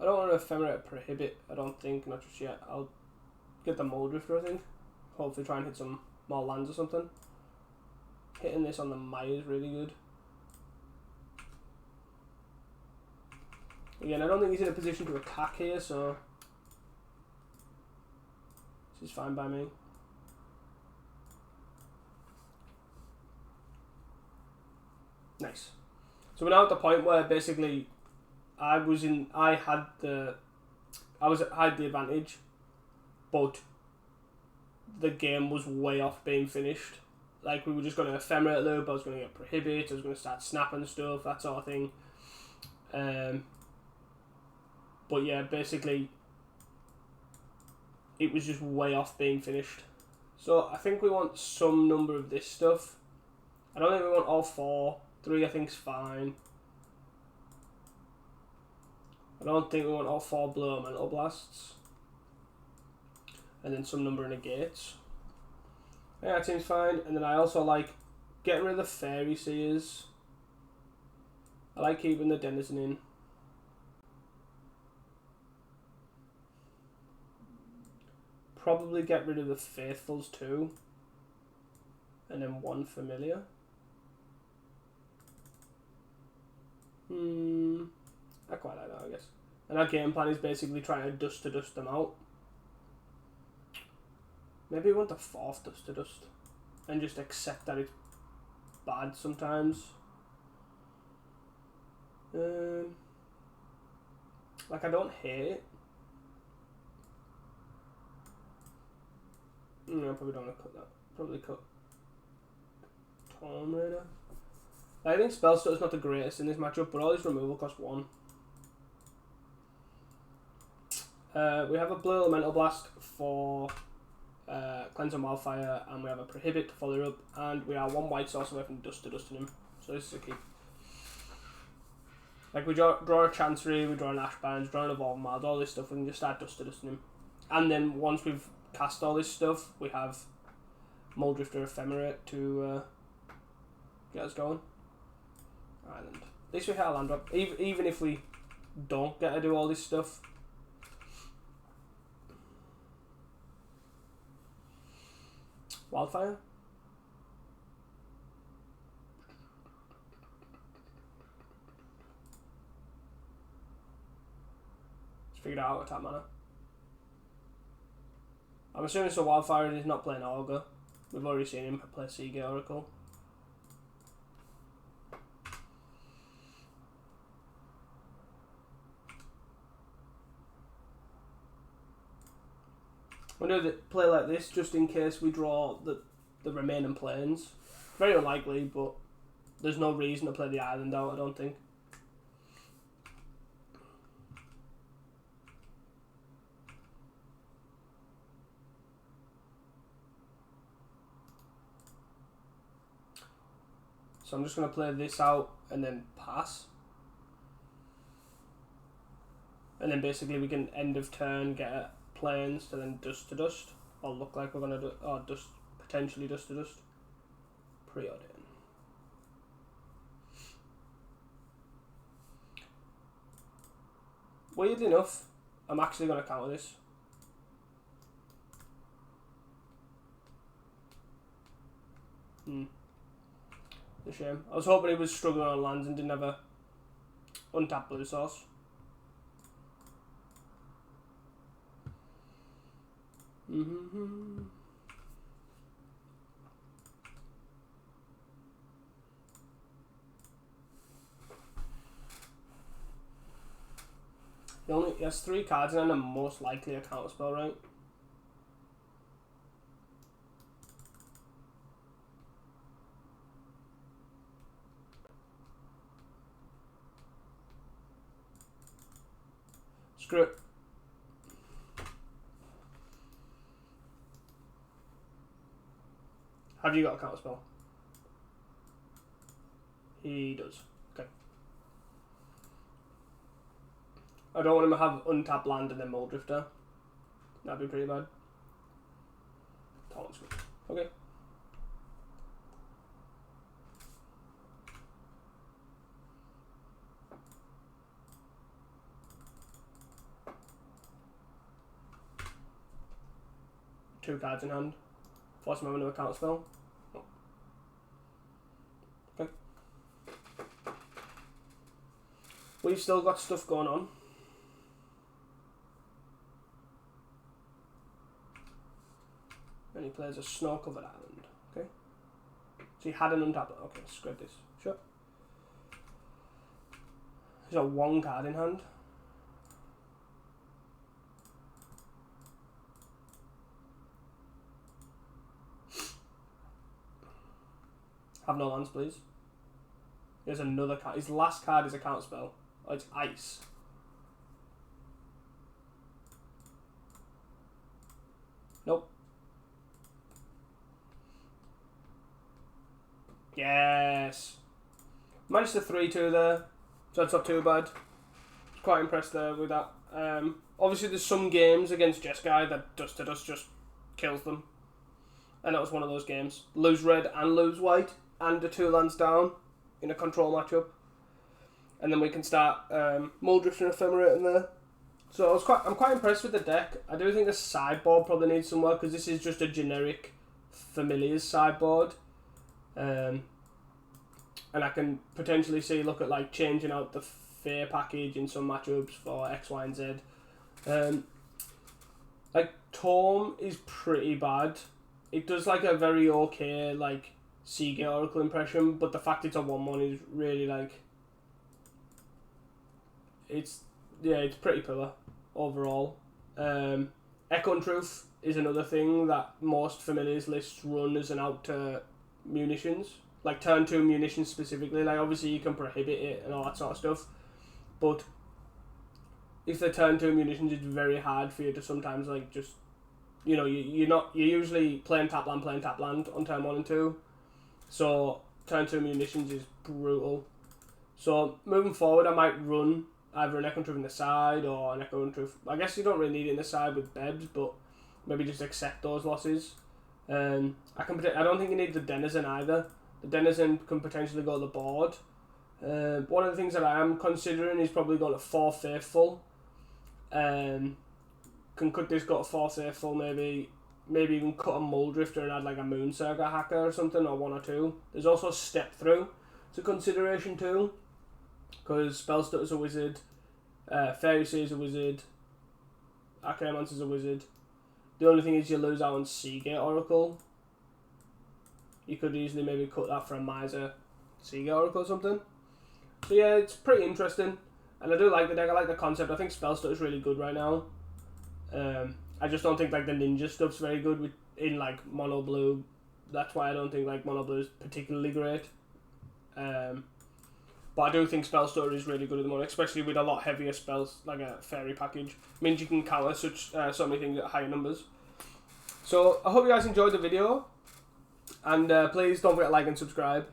I don't want to Ephemerate Prohibit, I don't think, not just yet. I'll get the Mole Drifter, I think. Hopefully try and hit some more lands or something. Hitting this on the Maya is really good. Again, I don't think he's in a position to attack here, so Which is fine by me. Nice. So we're now at the point where basically I had the advantage, but the game was way off being finished. Like, we were just going to ephemerate loop, I was going to get prohibit, I was going to start snapping stuff, that sort of thing. But yeah, basically it was just way off being finished. So I think we want some number of this stuff. I don't think we want all 4. 3 I think is fine. I don't think we want all 4 blow mental blasts. And then some number of negates. Yeah, that seems fine. And then I also like getting rid of the fairy seers. I like keeping the denizen in. Probably get rid of the faithfuls too. And then 1 familiar. I quite like that, I guess. And our game plan is basically trying to dust them out. Maybe we want the 4th dust. And just accept that it's bad sometimes. Like, I don't hate it. No, I probably don't want to cut that. Probably cut Tomb Raider. I think Spellstutter's not the greatest in this matchup, but all his removal costs 1. We have a Blue Elemental Blast for Cleanse and Wildfire, and we have a Prohibit to follow up, and we are 1 white source away from dusting him. So this is a key. Like, we draw a Chancery, we draw an Ashbound, we draw an Evolve Mild, all this stuff, we can just start dusting him. And then once we've cast all this stuff, we have Muldrifter Ephemerate to get us going. Island. At least we hit our land drop. Even if we don't get to do all this stuff. Wildfire? Let's figure it out with that mana. I'm assuming so Wildfire is not playing Augur. We've already seen him play Seagate Oracle. I'm going to play like this just in case we draw the remaining planes. Very unlikely, but there's no reason to play the island out, I don't think. So I'm just going to play this out and then pass. And then basically we can end of turn get a planes to then dust to dust. Or look like we're going to do, or dust, potentially dust to dust. Preordain. Weirdly enough, I'm actually going to counter this. A shame. I was hoping he was struggling on lands and didn't have a untapped blue source. He has 3 cards and then most likely a counterspell, right? Screw it. Have you got a counterspell? He does. Okay. I don't want him to have untapped land and then Muldrifter. That'd be pretty bad. Talent's good. Okay. Two cards in hand. Force him over into a counterspell. Oh. Okay. We've still got stuff going on. And he plays a snow-covered island. Okay. So he had an untapped. Okay, scrape this. Sure. He's got 1 card in hand. Have no lands, please. Here's another card. His last card is a counter spell. Oh, it's ice. Nope. Yes. Managed the 3-2 there. So that's not too bad. Quite impressed there with that. Obviously there's some games against Jeskai that Dust to Dust just kills them. And that was one of those games. Lose red and lose white and the 2 lands down in a control matchup. And then we can start Muldrift and Ephemerate in there. So I'm quite impressed with the deck. I do think the sideboard probably needs some work because this is just a generic Faemiliars sideboard. And I can potentially look at like changing out the Fair package in some matchups for X, Y, and Z. Like Torm is pretty bad. It does like a very okay like Seagate Oracle impression, but the fact it's a 1/1 is really like it's pretty poor overall. Echo and Truth is another thing that most Faemiliars lists run as an out to munitions. Like turn 2 munitions specifically. Like obviously you can prohibit it and all that sort of stuff. But if they turn 2 munitions, it's very hard for you to sometimes like just you're usually playing tap land on turn 1 and 2. So turn 2 munitions is brutal. So moving forward I might run either an Echo and Truth in the side or an Echo and Truth. I guess you don't really need it in the side with Bebs, but maybe just accept those losses. I don't think you need the Denizen either. The Denizen can potentially go to the board. One of the things that I am considering is probably going to 4 Faithful. Can cut this, go to 4 Faithful, maybe even cut a Muldrifter and add like a Moonsaga Hacker or something, or 1 or 2. There's also Step Through to consideration too, because Spellstutter's a wizard, Fairy Seer's a wizard, Archaeomancer's a wizard. The only thing is you lose out on Seagate Oracle. You could easily maybe cut that for a Miser Seagate Oracle or something. So yeah, it's pretty interesting. And I do like the deck, I like the concept. I think Spellstutter's really good right now. I just don't think like the ninja stuff's very good in like mono blue. That's why I don't think like mono blue is particularly great. But I do think Spellstutter is really good at the moment, especially with a lot heavier spells like a fairy package. Means you can counter so many things at higher numbers. So I hope you guys enjoyed the video, and please don't forget to like and subscribe.